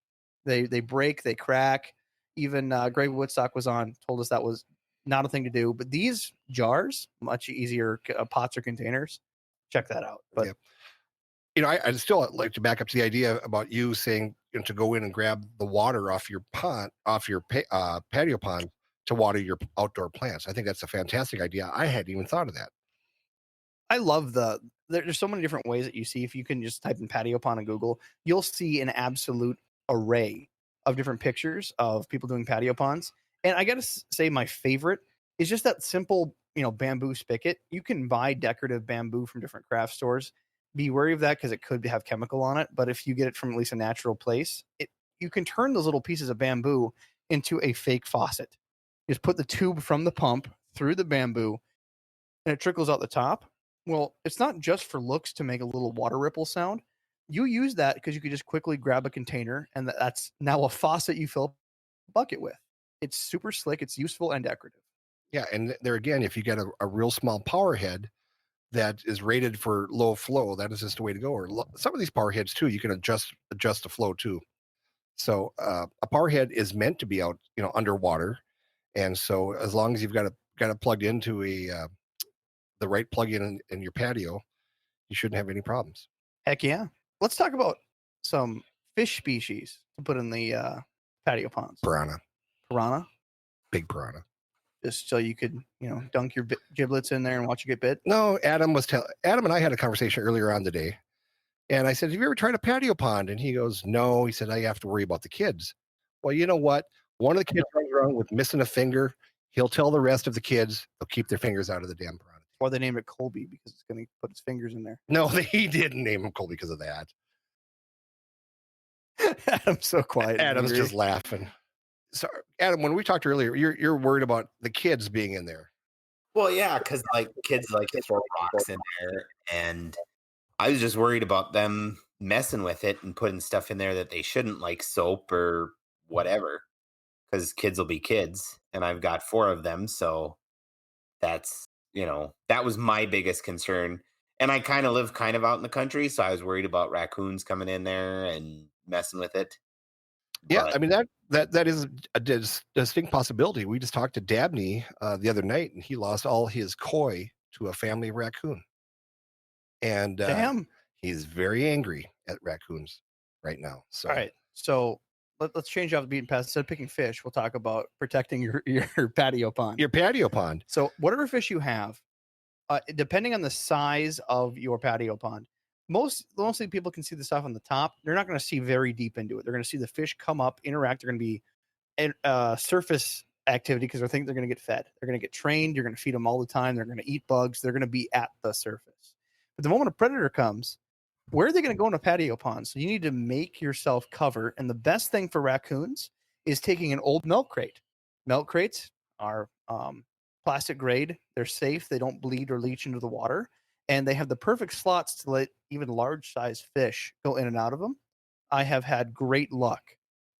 They break, they crack. Even Greg Woodstock was on, told us that was not a thing to do. But these jars, much easier pots or containers. Check that out. But Yep. I'd still like to back up to the idea about you saying to go in and grab the water off your pond, off your patio pond to water your outdoor plants. I think that's a fantastic idea. I hadn't even thought of that. I love there's so many different ways that you see. If you can just type in patio pond on Google, you'll see an absolute array of different pictures of people doing patio ponds. And I got to say, my favorite is just that simple, bamboo spigot. You can buy decorative bamboo from different craft stores. Be wary of that because it could have chemical on it. But if you get it from at least a natural place, you can turn those little pieces of bamboo into a fake faucet. Just put the tube from the pump through the bamboo and it trickles out the top. Well, it's not just for looks to make a little water ripple sound. You use that because you could just quickly grab a container and that's now a faucet you fill a bucket with. It's super slick. It's useful and decorative. Yeah. And there again, if you get a real small power head that is rated for low flow, that is just the way to go. Or some of these power heads too, you can adjust the flow too. So a power head is meant to be out, underwater. And so as long as you've got it plugged into the right plug-in in your patio, you shouldn't have any problems. Heck yeah. Let's talk about some fish species to put in the patio ponds. Piranha. Big piranha. Just so you could, dunk your giblets in there and watch you get bit. No, Adam and I had a conversation earlier on today. And I said, have you ever tried a patio pond? And he goes, no. He said, I have to worry about the kids. Well, you know what? One of the kids runs around with missing a finger. He'll tell the rest of the kids, they'll keep their fingers out of the damn piranha. Or they named it Colby because it's going to put its fingers in there. No, he didn't name him Colby because of that. Adam's so quiet. Adam's just laughing. So, Adam, when we talked earlier, you're worried about the kids being in there. Well, yeah, because kids like to throw rocks in there, and I was just worried about them messing with it and putting stuff in there that they shouldn't, like soap or whatever, because kids will be kids, and I've got 4 of them, so that's that was my biggest concern. And I kind of live out in the country, so I was worried about raccoons coming in there and messing with it. Yeah, I mean that is a distinct possibility. We just talked to Dabney the other night, and he lost all his koi to a family raccoon. And damn, he's very angry at raccoons right now. So all right, so let's change off the beaten path. Instead of picking fish, we'll talk about protecting your patio pond. Your patio pond. So whatever fish you have, depending on the size of your patio pond, mostly people can see the stuff on the top. They're not going to see very deep into it. They're going to see the fish come up, interact. They're going to be surface activity because they think they're going to get fed. They're going to get trained. You're going to feed them all the time. They're going to eat bugs. They're going to be at the surface. But the moment a predator comes, where are they going to go in a patio pond? So you need to make yourself cover. And the best thing for raccoons is taking an old milk crate. Milk crates are plastic grade. They're safe. They don't bleed or leach into the water. And they have the perfect slots to let even large size fish go in and out of them. I have had great luck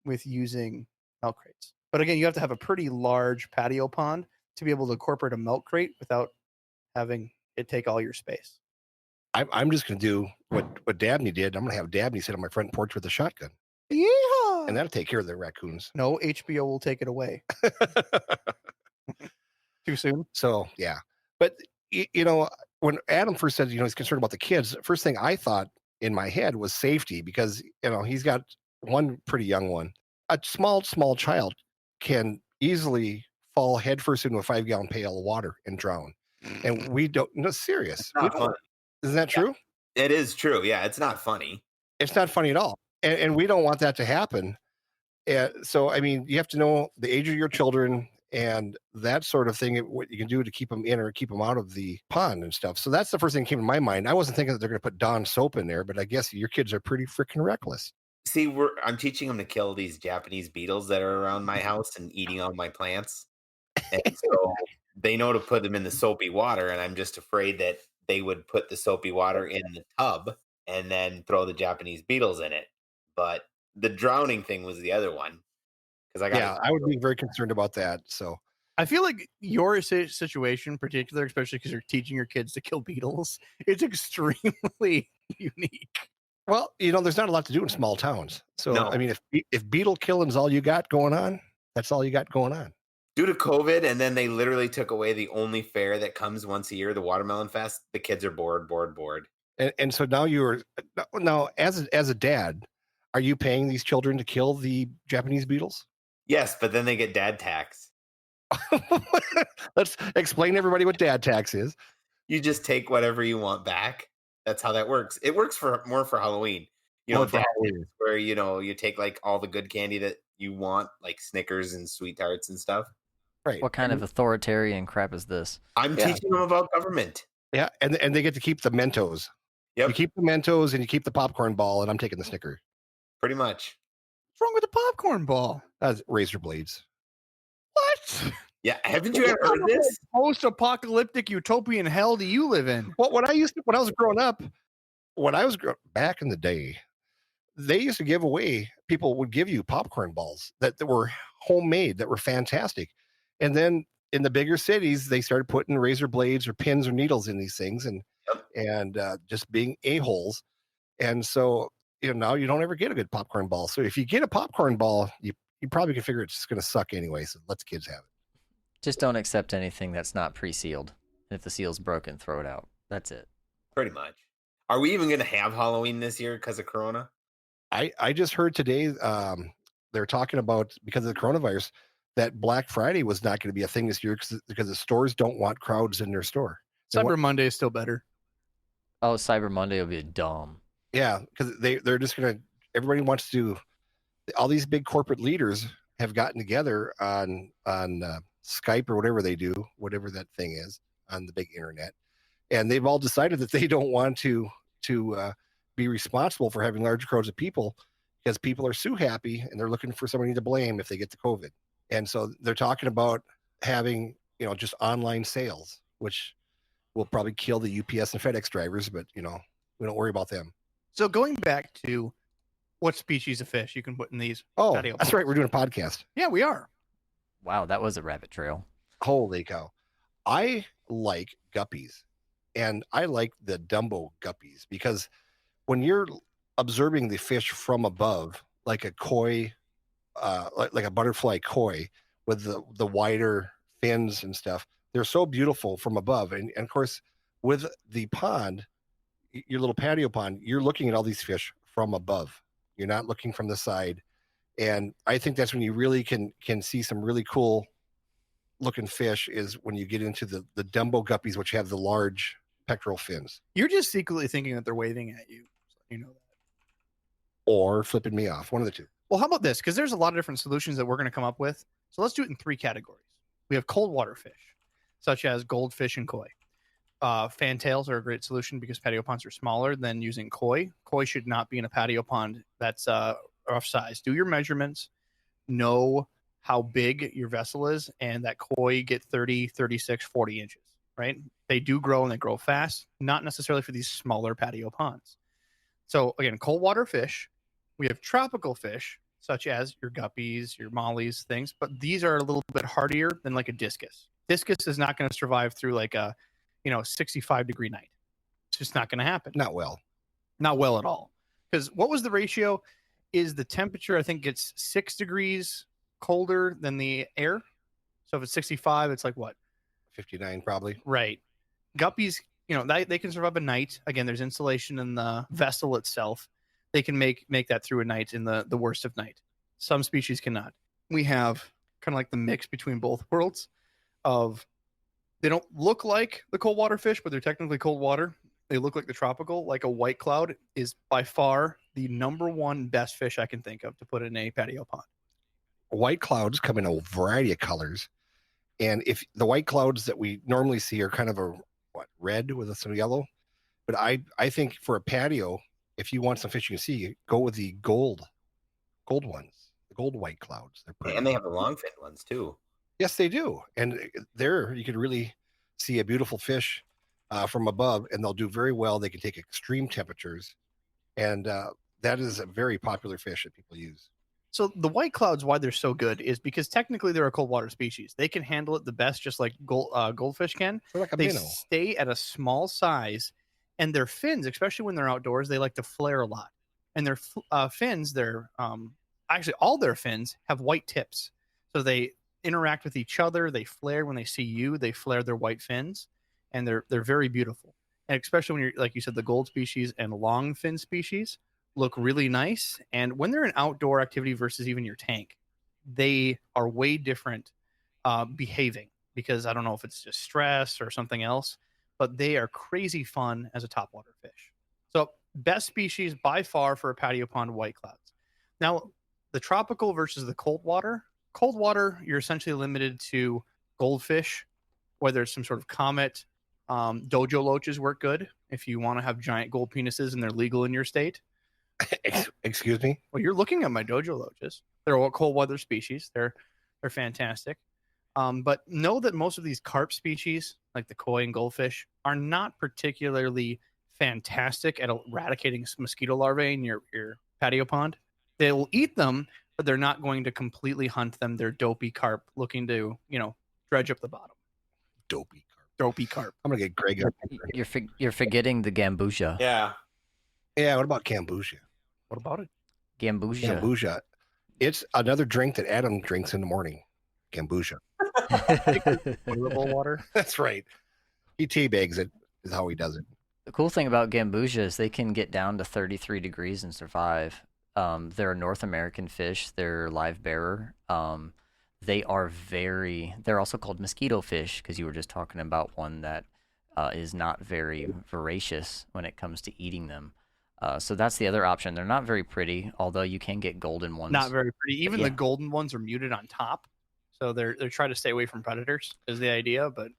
with using milk crates. But again, you have to have a pretty large patio pond to be able to incorporate a milk crate without having it take all your space. I'm just going to do what Dabney did. I'm going to have Dabney sit on my front porch with a shotgun. Yeah. And that'll take care of the raccoons. No, HBO will take it away. Too soon? So, yeah. But, when Adam first said, he's concerned about the kids, first thing I thought in my head was safety because, he's got one pretty young one. A small child can easily fall headfirst into a 5-gallon pail of water and drown. And we don't, no, serious. Isn't that true? It is true. Yeah, it's not funny. It's not funny at all. And we don't want that to happen. So, I mean, you have to know the age of your children and that sort of thing, what you can do to keep them in or keep them out of the pond and stuff. So that's the first thing that came to my mind. I wasn't thinking that they're going to put Dawn soap in there, but I guess your kids are pretty freaking reckless. See, I'm teaching them to kill these Japanese beetles that are around my house and eating all my plants. And so they know to put them in the soapy water, and I'm just afraid that they would put the soapy water in the tub and then throw the Japanese beetles in it. But the drowning thing was the other one. I would be very concerned about that. So I feel like your situation in particular, especially because you're teaching your kids to kill beetles, it's extremely unique. Well, there's not a lot to do in small towns. So, No. I mean, if beetle killing's all you got going on, That's all you got going on. Due to COVID, and then they literally took away the only fair that comes once a year, the Watermelon Fest. The kids are bored. And so now now as a dad, are you paying these children to kill the Japanese beetles? Yes, but then they get dad tax. Let's explain to everybody what dad tax is. You just take whatever you want back. That's how that works. It works more for Halloween. More for dad Halloween. tax, where you take like all the good candy that you want, like Snickers and Sweet Tarts and stuff. Right. What kind of authoritarian crap is this? I'm teaching them about government. Yeah, and they get to keep the Mentos. Yep, You keep the Mentos and you keep the popcorn ball, and I'm taking the Snicker. pretty much. What's wrong with the popcorn ball? Razor blades. What? Yeah, haven't you ever heard this? Post-apocalyptic utopian hell do you live in? Well, when I was growing up, back in the day, they used to give away. People would give you popcorn balls that were homemade, that were fantastic, and then in the bigger cities, they started putting razor blades or pins or needles in these things, and just being a-holes. And so now you don't ever get a good popcorn ball. So if you get a popcorn ball, you probably can figure it's just going to suck anyway. So let the kids have it. Just don't accept anything that's not pre-sealed. And if the seal's broken, throw it out. That's it. Pretty much. Are we even going to have Halloween this year because of Corona? I just heard today they're talking about, because of the coronavirus, that Black Friday was not going to be a thing this year because the stores don't want crowds in their store. Cyber Monday is still better. Oh, Cyber Monday will be dumb. Yeah, because they're just going to, everybody wants to, all these big corporate leaders have gotten together on Skype or whatever they do, whatever that thing is on the big internet. And they've all decided that they don't want to be responsible for having large crowds of people, because people are so happy and they're looking for somebody to blame if they get the COVID. And so they're talking about having, just online sales, which will probably kill the UPS and FedEx drivers, but we don't worry about them. So going back to what species of fish you can put in these patio that's ponds. right. We're doing a podcast. Yeah, we are. Wow, that was a rabbit trail. Holy cow. I like guppies, and I like the Dumbo guppies, because when you're observing the fish from above, like a koi, like a butterfly koi with the wider fins and stuff, they're so beautiful from above. And of course, with the pond, your little patio pond, you're looking at all these fish from above. You're not looking from the side. And I think that's when you really can see some really cool looking fish, is when you get into the Dumbo guppies, which have the large pectoral fins. You're just secretly thinking that they're waving at you. So you know that. Or flipping me off. One of the two. Well, how about this? Because there's a lot of different solutions that we're going to come up with. So let's do it in 3 categories. We have cold water fish, such as goldfish and koi. Fantails are a great solution because patio ponds are smaller than using koi. Koi should not be in a patio pond that's rough size. Do your measurements, know how big your vessel is, and that koi get 30, 36, 40 inches, right? They do grow and they grow fast, not necessarily for these smaller patio ponds. So again, cold water fish. We have tropical fish, such as your guppies, your mollies, things, but these are a little bit hardier than like a discus. Discus is not going to survive through like a 65-degree night. It's just not going to happen. Not well at all. Because what was the ratio? Is the temperature, I think, gets 6 degrees colder than the air. So if it's 65, it's like what? 59 probably. Right. Guppies, they can survive a night. Again, there's insulation in the vessel itself. They can make that through a night in the worst of night. Some species cannot. We have kind of like the mix between both worlds of, they don't look like the cold water fish, but they're technically cold water. They look like the tropical. Like a white cloud is by far the number one best fish I can think of to put in a patio pond. White clouds come in a variety of colors. And if the white clouds that we normally see are kind of red with some yellow, but I think for a patio, if you want some fish you can see, go with the gold ones, the gold white clouds. They're pretty. And they have the long fin ones too. Yes, they do. And there you can really see a beautiful fish from above, and they'll do very well. They can take extreme temperatures, and that is a very popular fish that people use. So the white clouds, why they're so good is because technically they're a cold water species. They can handle it the best, just like goldfish can. They're like a They minnow. stay at a small size, and their fins, especially when they're outdoors, they like to flare a lot. And their fins, actually all their fins have white tips. So they interact with each other. They flare when they see you. They flare their white fins, and they're very beautiful. And especially when you're, like you said, the gold species and long fin species look really nice. And when they're an outdoor activity versus even your tank, they are way different behaving, because I don't know if it's just stress or something else, but they are crazy fun as a topwater fish. So best species by far for a patio pond, white clouds. Now, the tropical versus the cold water. Cold water, you're essentially limited to goldfish, whether it's some sort of comet. Dojo loaches work good if you want to have giant gold penises and they're legal in your state. Excuse me? Well, you're looking at my dojo loaches. They're all cold weather species. They're fantastic. But know that most of these carp species, like the koi and goldfish, are not particularly fantastic at eradicating mosquito larvae in your patio pond. They will eat them, but they're not going to completely hunt them. They're dopey carp looking to, dredge up the bottom. Dopey carp. Dopey carp. I'm going to get Greg up. You're forgetting the gambusia. Yeah. Yeah, what about kombucha? What about it? Gambusia. Kombucha. It's another drink that Adam drinks in the morning. Kombucha. Potable water. That's right. He teabags it, is how he does it. The cool thing about gambusia is they can get down to 33 degrees and survive. They're a North American fish. They're live bearer. They're also called mosquito fish, because you were just talking about one that is not very voracious when it comes to eating them. So that's the other option. They're not very pretty, although you can get golden ones. Not very pretty. Even Yeah. the golden ones are muted on top, so they're trying to stay away from predators is the idea. But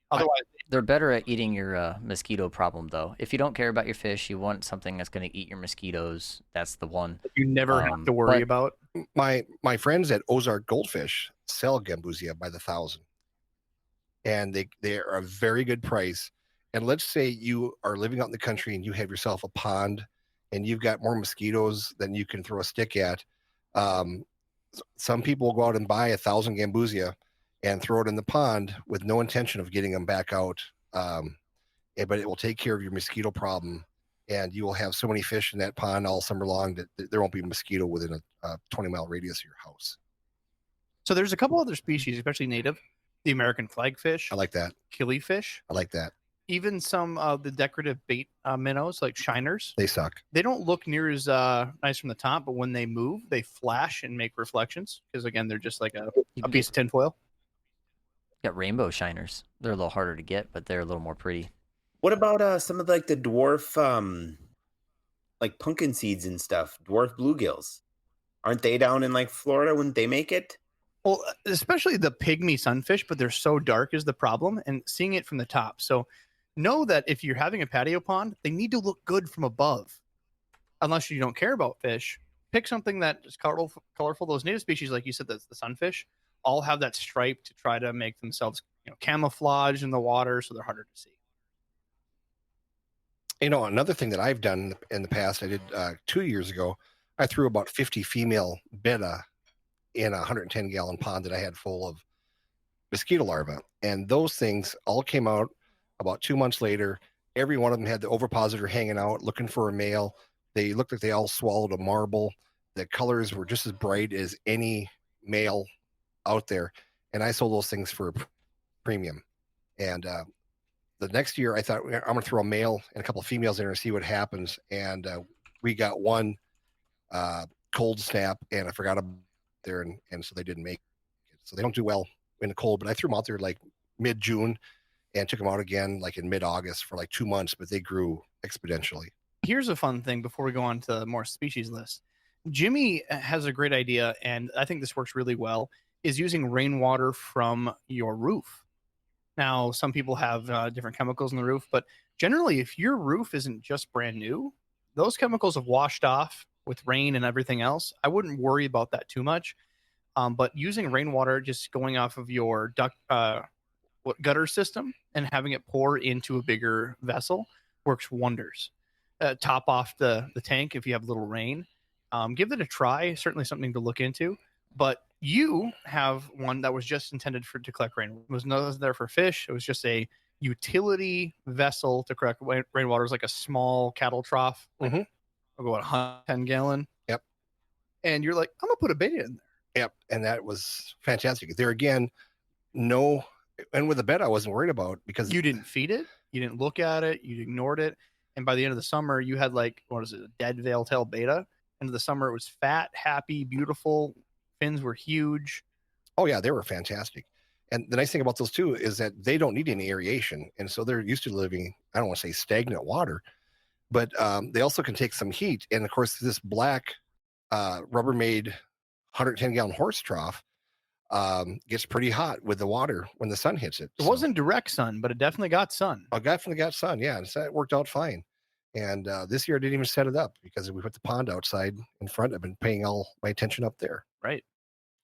otherwise, They're better at eating your mosquito problem, though. If you don't care about your fish, you want something that's going to eat your mosquitoes, that's the one. you never have to worry but- about. My friends at Ozark Goldfish sell gambusia by the thousand, and they are a very good price. And let's say you are living out in the country and you have yourself a pond, and you've got more mosquitoes than you can throw a stick at. Some people will go out and buy 1,000 gambusia and throw it in the pond with no intention of getting them back out. But it will take care of your mosquito problem, and you will have so many fish in that pond all summer long that there won't be a mosquito within a 20-mile radius of your house. So there's a couple other species, especially native. The American flagfish, I like that. killifish, I like that. even some of the decorative bait minnows like shiners. They suck. They don't look near as nice from the top, but when they move, they flash and make reflections because, again, they're just like You a can piece of tinfoil. get rainbow shiners. They're a little harder to get, but they're a little more pretty. What about some of like the dwarf, like pumpkin seeds and stuff? Dwarf bluegills, aren't they down in like Florida? Wouldn't they make it? Well, especially the pygmy sunfish, but they're so dark is the problem, and seeing it from the top. So know that if you're having a patio pond, they need to look good from above. Unless you don't care about fish, pick something that is colorful. Those native species, like you said, that's the sunfish, all have that stripe to try to make themselves, camouflage in the water, so they're harder to see. Another thing that I've done in the past, I did 2 years ago, I threw about 50 female betta in a 110-gallon pond that I had full of mosquito larvae. And those things all came out about 2 months later. Every one of them had the ovipositor hanging out, looking for a male. They looked like they all swallowed a marble. The colors were just as bright as any male out there. And I sold those things for a premium. And the next year, I thought, I'm going to throw a male and a couple of females in there and see what happens. And we got one cold snap, and I forgot about there, and so they didn't make it. So they don't do well in the cold, but I threw them out there like mid-June and took them out again like in mid-August for like 2 months, but they grew exponentially. Here's a fun thing before we go on to more species list. Jimmy has a great idea, and I think this works really well, is using rainwater from your roof. Now, some people have different chemicals in the roof, but generally, if your roof isn't just brand new, those chemicals have washed off with rain and everything else. I wouldn't worry about that too much. But using rainwater, just going off of your gutter system and having it pour into a bigger vessel works wonders. Top off the tank if you have little rain. Give it a try. Certainly something to look into. But you have one that was just intended to collect rain. It was not there for fish. It was just a utility vessel to collect rainwater. It was like a small cattle trough. Mhm. I'll go 110 gallon. Yep. And you're like, I'm gonna put a bait in there. Yep, and that was fantastic. There again, no, and with the bed I wasn't worried about because You didn't feed it, you didn't look at it, you ignored it, and by the end of the summer, you had like what is it, a dead veil-tail beta. End of the summer, it was fat, happy, beautiful. Fins were huge. oh yeah, they were fantastic. And the nice thing about those too is that they don't need any aeration, and so they're used to living. I don't want to say stagnant water, but they also can take some heat. And of course, this black Rubbermaid 110-gallon horse trough gets pretty hot with the water when the sun hits it. It wasn't direct sun, but it definitely got sun. I definitely got sun, yeah, and so it worked out fine. And this year I didn't even set it up because we put the pond outside in front. I've been paying all my attention up there. Right.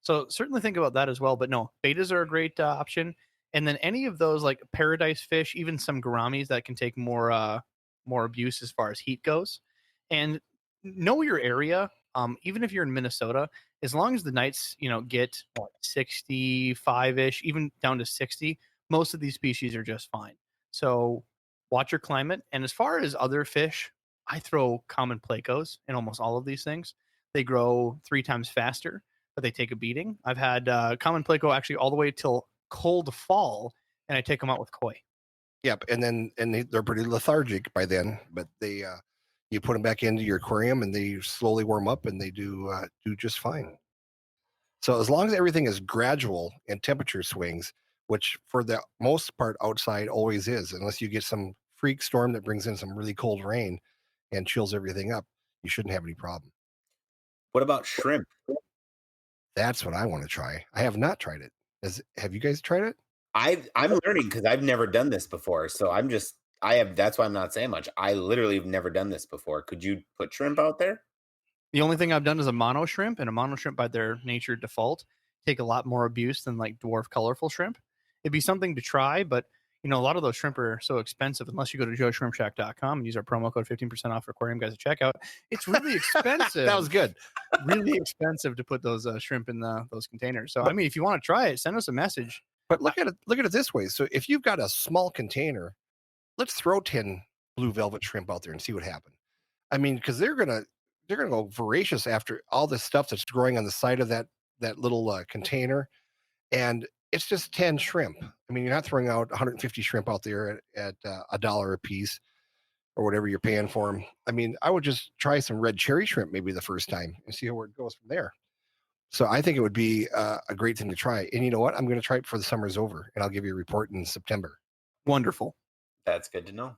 So certainly think about that as well. But no, betas are a great option. And then any of those like paradise fish, even some gouramis that can take more abuse as far as heat goes. And know your area. Even if you're in Minnesota, as long as the nights get 65-ish, even down to 60, most of these species are just fine. So watch your climate. And as far as other fish, I throw common plecos in almost all of these things. They grow 3 times faster, but they take a beating. I've had common pleco actually all the way till cold fall, and I take them out with koi. Yep, and they're pretty lethargic by then, but they you put them back into your aquarium and they slowly warm up and they do just fine. So as long as everything is gradual and temperature swings, which for the most part outside always is, unless you get some freak storm that brings in some really cold rain and chills everything up, you shouldn't have any problem. What about shrimp? That's what I want to try. I have not tried it. Have you guys tried it? I'm learning because I've never done this before. So that's why I'm not saying much. I literally have never done this before. Could you put shrimp out there? The only thing I've done is a mono shrimp, and a mono shrimp by their nature default take a lot more abuse than like dwarf colorful shrimp. It'd be something to try, but a lot of those shrimp are so expensive unless you go to joeshrimpshack.com and use our promo code 15% off for aquarium guys at checkout. It's really expensive. That was good. Really expensive to put those shrimp in those containers. So, I mean, if you want to try it, send us a message. But look at it this way. So if you've got a small container, let's throw 10 blue velvet shrimp out there and see what happens. I mean, because they're gonna go voracious after all this stuff that's growing on the side of that little container, and it's just 10 shrimp. I mean, you're not throwing out 150 shrimp out there at $1 a piece or whatever you're paying for them. I mean, I would just try some red cherry shrimp maybe the first time and see where it goes from there. So I think it would be a great thing to try. And you know what? I'm going to try it before the summer's over, and I'll give you a report in September. Wonderful. That's good to know.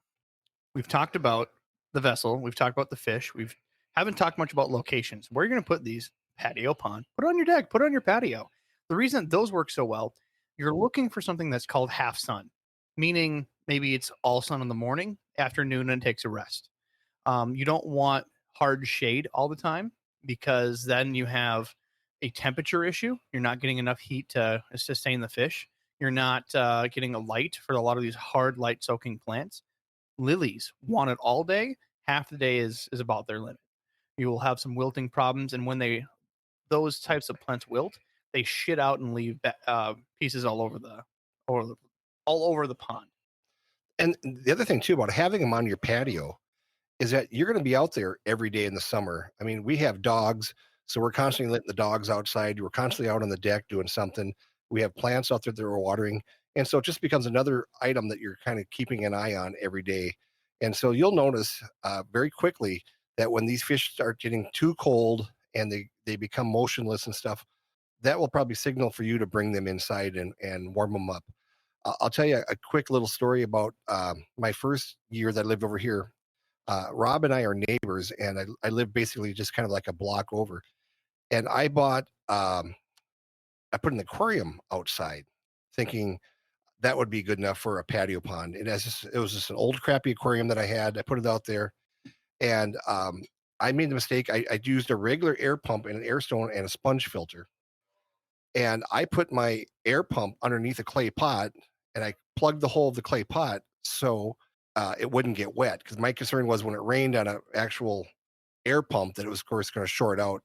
We've talked about the vessel. We've talked about the fish. Haven't talked much about locations. Where are you going to put these? Patio pond. Put it on your deck. Put it on your patio. The reason those work so well, you're looking for something that's called half sun, meaning maybe it's all sun in the morning, afternoon, and takes a rest. You don't want hard shade all the time because then you have a temperature issue. You're not getting enough heat to sustain the fish. You're not getting a light for a lot of these hard light soaking plants. Lilies want it all day. Half the day is about their limit. You will have some wilting problems, and when those types of plants wilt, they shit out and leave pieces all over the pond. And the other thing too about having them on your patio is that you're going to be out there every day in the summer. I mean, we have dogs, so we're constantly letting the dogs outside. We're constantly out on the deck doing something. We have plants out there that we're watering. And so it just becomes another item that you're kind of keeping an eye on every day. And so you'll notice very quickly that when these fish start getting too cold and they become motionless and stuff, that will probably signal for you to bring them inside and warm them up. I'll tell you a quick little story about my first year that I lived over here. Rob and I are neighbors, and I live basically just kind of like a block over. And I bought, I put an aquarium outside thinking that would be good enough for a patio pond. It was just an old crappy aquarium that I had. I put it out there, and I made the mistake. I used a regular air pump and an air stone and a sponge filter. And I put my air pump underneath a clay pot, and I plugged the hole of the clay pot so it wouldn't get wet. Because my concern was when it rained on an actual air pump that it was, of course, going to short out.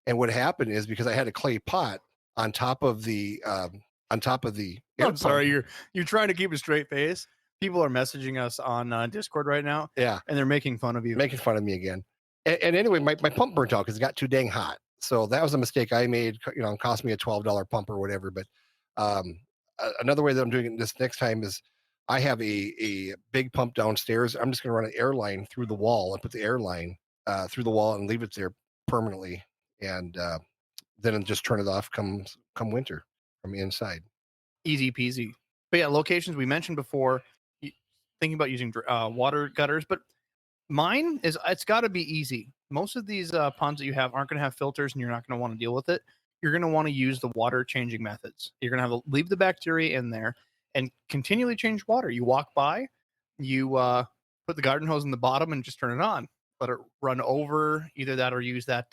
And what happened is because I had a clay pot on top of the air I'm sorry, you're trying to keep a straight face. People are messaging us on Discord right now. Yeah, and they're making fun of you. Making fun of me again. And anyway, my pump burnt out because it got too dang hot. So that was a mistake I made. It cost me a $12 pump or whatever. But another way that I'm doing it this next time is I have a big pump downstairs. I'm just going to run an air line through the wall and put the air line through the wall and leave it there permanently, and then just turn it off come winter from the inside. Easy peasy. But yeah, locations we mentioned before, thinking about using water gutters, but mine is, it's got to be easy. Most of these ponds that you have aren't going to have filters, and you're not going to want to deal with it. You're going to want to use the water changing methods. You're going to have to leave the bacteria in there and continually change water. You walk by, you put the garden hose in the bottom and just turn it on. Let it run over, either that or use that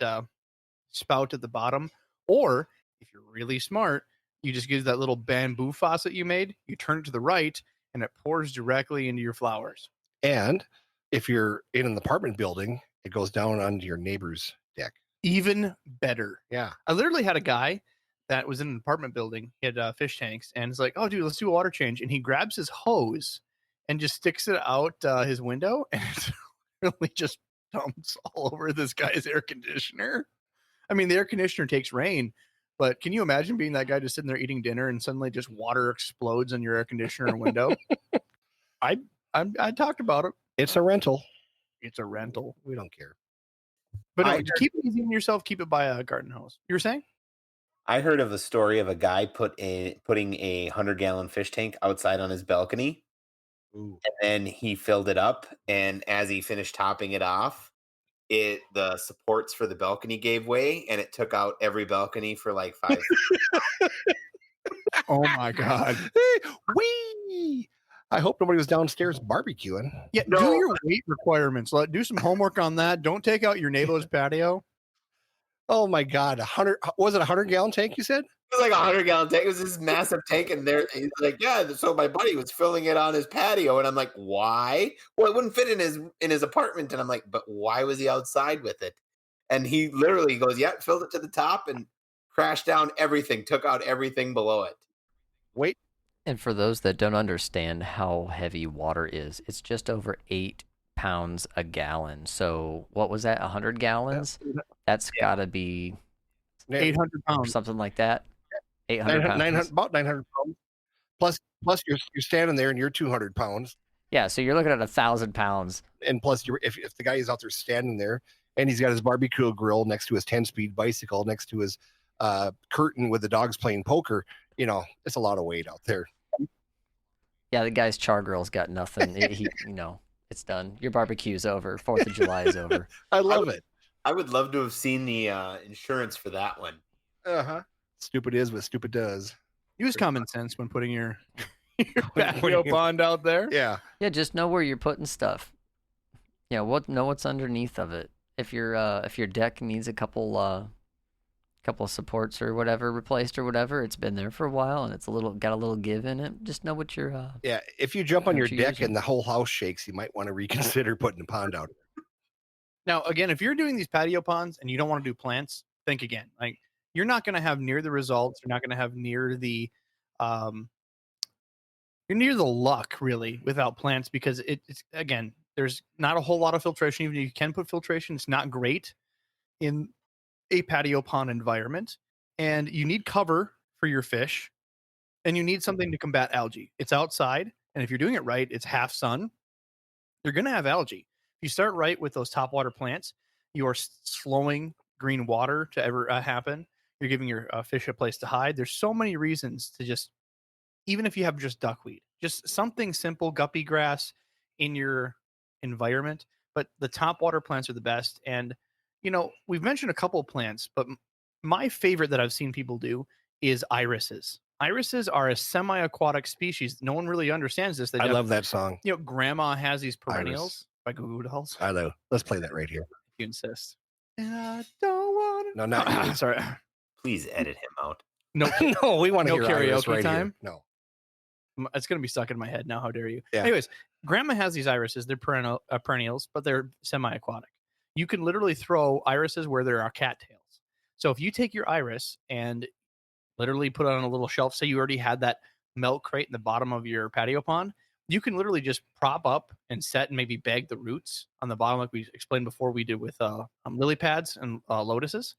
spout at the bottom. Or if you're really smart, you just use that little bamboo faucet you made, you turn it to the right, and it pours directly into your flowers. And if you're in an apartment building, it goes down onto your neighbor's deck. Even better. Yeah. I literally had a guy that was in an apartment building. He had fish tanks, and it's like, oh, dude, let's do a water change. And he grabs his hose and just sticks it out his window, and it really just dumps all over this guy's air conditioner. I mean, the air conditioner takes rain, but can you imagine being that guy just sitting there eating dinner and suddenly just water explodes in your air conditioner window? I talked about it. It's a rental. It's a rental. We don't care. But no, keep it easy on yourself. Keep it by a garden hose. You were saying? I heard of a story of a guy putting a 100-gallon fish tank outside on his balcony. Ooh. And then he filled it up, and as he finished topping it off, the supports for the balcony gave way, and it took out every balcony for like 5 Oh my God. Wee! I hope nobody was downstairs barbecuing. Yeah, do your weight requirements. Do some homework on that. Don't take out your neighbor's patio. Oh my God. Was it a 100-gallon tank, you said? It was like a 100-gallon tank. It was this massive tank, and he's like, yeah. So my buddy was filling it on his patio, and I'm like, why? Well, it wouldn't fit in his apartment, and I'm like, but why was he outside with it? And he literally goes, yeah, filled it to the top and crashed down everything, took out everything below it. Wait. And for those that don't understand how heavy water is, it's just over 8 pounds a gallon. So what was that? 100 gallons? That's got to be 800 pounds, something like that. 800 pounds. About 900 pounds. Plus you're standing there and you're 200 pounds. Yeah, so you're looking at 1,000 pounds. And plus, if the guy is out there standing there and he's got his barbecue grill next to his 10-speed bicycle, next to his curtain with the dogs playing poker, it's a lot of weight out there. Yeah, the guy's char grill's got nothing. It's done. Your barbecue's over. 4th of July is over. I love it. I would love to have seen the insurance for that one. Uh-huh. Stupid is what stupid does. Use common sense when putting your patio pond out there. Yeah. Yeah, just know where you're putting stuff. Yeah, know what's underneath of it. If your deck needs a couple of supports or whatever replaced or whatever, it's been there for a while and it's got a little give in it. Just know what you're yeah, if you jump on your deck using. and the whole house shakes, you might want to reconsider putting a pond out. Now, again, if you're doing these patio ponds and you don't want to do plants, think again. Like, you're not going to have near the results. You're not going to have near the you're near the luck really without plants, because it's, again, there's not a whole lot of filtration. Even if you can put filtration, it's not great in a patio pond environment, and you need cover for your fish, and you need something to combat algae. It's outside, and if you're doing it right, it's half sun. You're going to have algae. If you start right with those topwater plants, you are slowing green water to ever happen. You're giving your fish a place to hide. There's so many reasons to just, even if you have just duckweed, just something simple, guppy grass in your environment. But the topwater plants are the best. And we've mentioned a couple of plants, but my favorite that I've seen people do is irises. Irises are a semi-aquatic species. No one really understands this. I love that song. Grandma has these perennials by Goo Goo Dolls. I know. Let's play that right here. If you insist. And I don't want to. No, not you. Sorry. Please edit him out. No, no, we want to hear karaoke Iris right time. Here. No. It's going to be stuck in my head now. How dare you? Yeah. Anyways, Grandma has these irises. They're perennials, but they're semi-aquatic. You can literally throw irises where there are cattails. So if you take your iris and literally put it on a little shelf, say you already had that milk crate in the bottom of your patio pond, you can literally just prop up and set and maybe bag the roots on the bottom, like we explained before we did with lily pads and lotuses.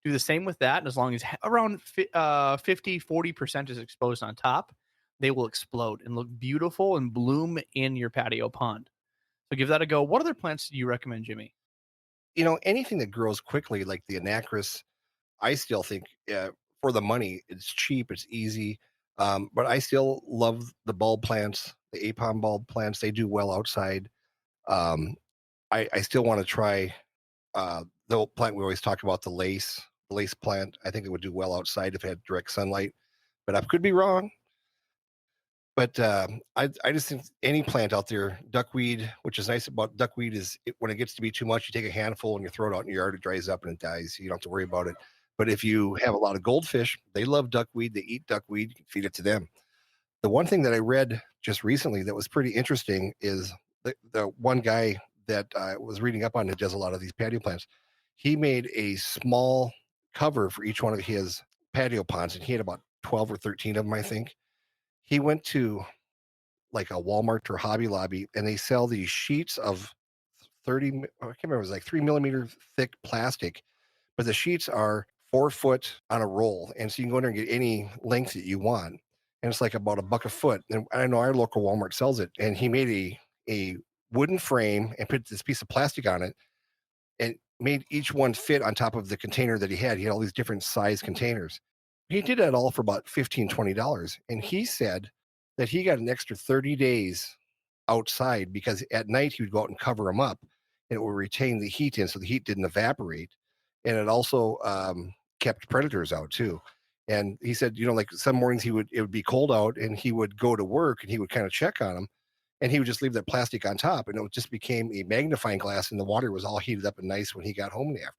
Do the same with that. And as long as around 40% is exposed on top, they will explode and look beautiful and bloom in your patio pond. So give that a go. What other plants do you recommend, Jimmy? Anything that grows quickly, like the anacris, I still think for the money, it's cheap, it's easy. But I still love the bulb plants, the apon bulb plants. They do well outside. I still want to try the plant we always talk about, the lace plant. I think it would do well outside if it had direct sunlight, but I could be wrong. But I just think any plant out there, duckweed, which is nice about duckweed is when it gets to be too much, you take a handful and you throw it out in your yard, it dries up and it dies. You don't have to worry about it. But if you have a lot of goldfish, they love duckweed, they eat duckweed, you can feed it to them. The one thing that I read just recently that was pretty interesting is the one guy that I was reading up on that does a lot of these patio plants. He made a small cover for each one of his patio ponds, and he had about 12 or 13 of them, I think. He went to like a Walmart or Hobby Lobby, and they sell these sheets of 30, I can't remember, it was like 3 millimeter thick plastic, but the sheets are 4 foot on a roll. And so you can go in there and get any length that you want. And it's like about $1 a foot. And I know our local Walmart sells it. And he made a wooden frame and put this piece of plastic on it and made each one fit on top of the container that he had. He had all these different size containers. He did that all for about $15, $20. And he said that he got an extra 30 days outside because at night he would go out and cover them up and it would retain the heat in so the heat didn't evaporate. And it also kept predators out too. And he said, like some mornings it would be cold out and he would go to work and he would kind of check on them and he would just leave that plastic on top and it just became a magnifying glass and the water was all heated up and nice when he got home in the afternoon.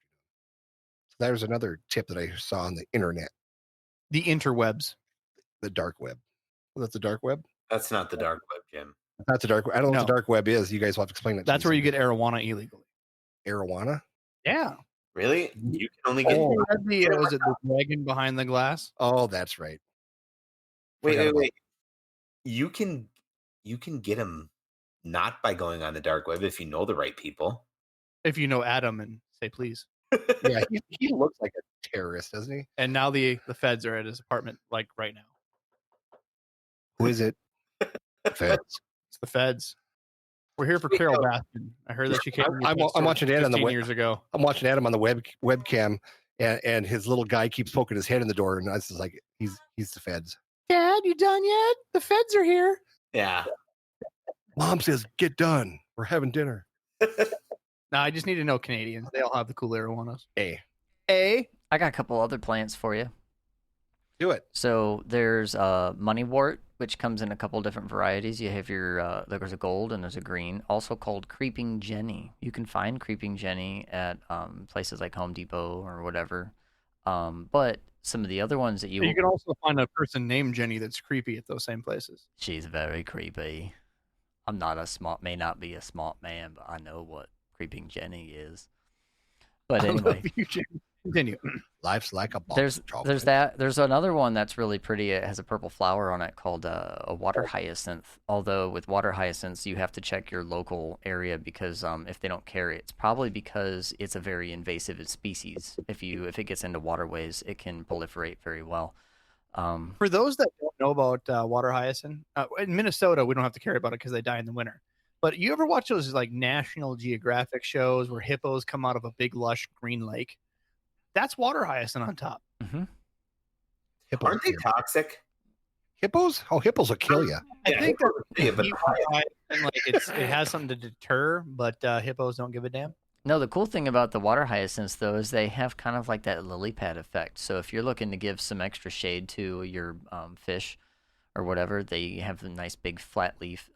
So there's another tip that I saw on the internet. The interwebs. The dark web. Was that the dark web? That's not the dark web, Jim. That's the dark web. I don't know what the dark web is. You guys will have to explain it. That's where you get arowana illegally. Arowana? Yeah. Really? You can only get. Was it the dragon behind the glass? Oh, that's right. Wait. You can get them not by going on the dark web if you know the right people. If you know Adam and say please. Yeah, he looks like a terrorist, doesn't he? And now the feds are at his apartment, like right now. Who is it? Feds. It's the feds. We're here for Carol Baskin. I heard that she came. I'm watching Adam on the years ago. I'm watching Adam on the webcam, and his little guy keeps poking his head in the door, and I was like, he's the feds. Dad, you done yet? The feds are here. Yeah. Mom says, "Get done. We're having dinner." No, I just need to know Canadians. They all have the cool arowanas. A. I got a couple other plants for you. Do it. So there's moneywort, which comes in a couple different varieties. You have your there's a gold and there's a green, also called creeping Jenny. You can find creeping Jenny at places like Home Depot or whatever. But some of the other ones that you can also find a person named Jenny that's creepy at those same places. She's very creepy. May not be a smart man, but I know what creeping Jenny is. But anyway, continue. Life's like a box there's of chocolate. there's another one that's really pretty. It has a purple flower on it called a water hyacinth. Although with water hyacinths, you have to check your local area because if they don't carry it, it's probably because it's a very invasive species. If it gets into waterways, it can proliferate very well. For those that don't know about water hyacinth, in Minnesota, we don't have to care about it because they die in the winter. But you ever watch those like National Geographic shows where hippos come out of a big lush green lake? That's water hyacinth on top. Mm-hmm. Aren't they toxic? Hippos? Oh, hippos will kill you. I think that but it has something to deter, but hippos don't give a damn. No, the cool thing about the water hyacinths, though, is they have kind of like that lily pad effect. So if you're looking to give some extra shade to your fish or whatever, they have a nice big flat leaf.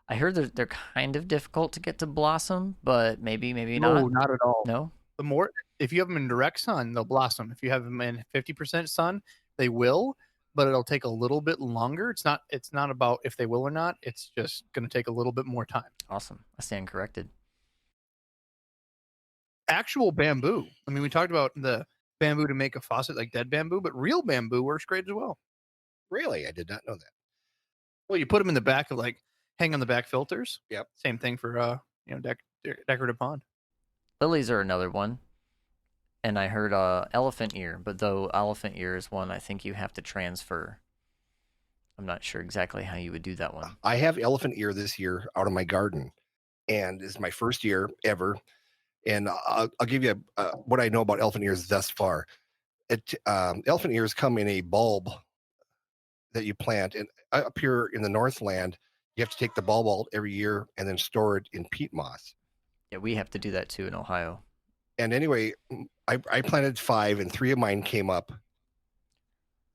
I heard they're kind of difficult to get to blossom, but maybe not. No, not at all. No? If you have them in direct sun, they'll blossom. If you have them in 50% sun, they will, but it'll take a little bit longer. It's not about if they will or not. It's just going to take a little bit more time. Awesome. I stand corrected. Actual bamboo. I mean, we talked about the bamboo to make a faucet, like dead bamboo, but real bamboo works great as well. Really? I did not know that. Well, you put them in the back of hang on the back filters. Yep. Same thing for decorative pond. Lilies are another one. And I heard elephant ear, but though elephant ear is one I think you have to transfer. I'm not sure exactly how you would do that one. I have elephant ear this year out of my garden, and it's my first year ever. And I'll give you what I know about elephant ears thus far. Elephant ears come in a bulb that you plant, and up here in the Northland, you have to take the bulb out every year and then store it in peat moss. Yeah, we have to do that too in Ohio. And anyway, I planted 5, and 3 of mine came up.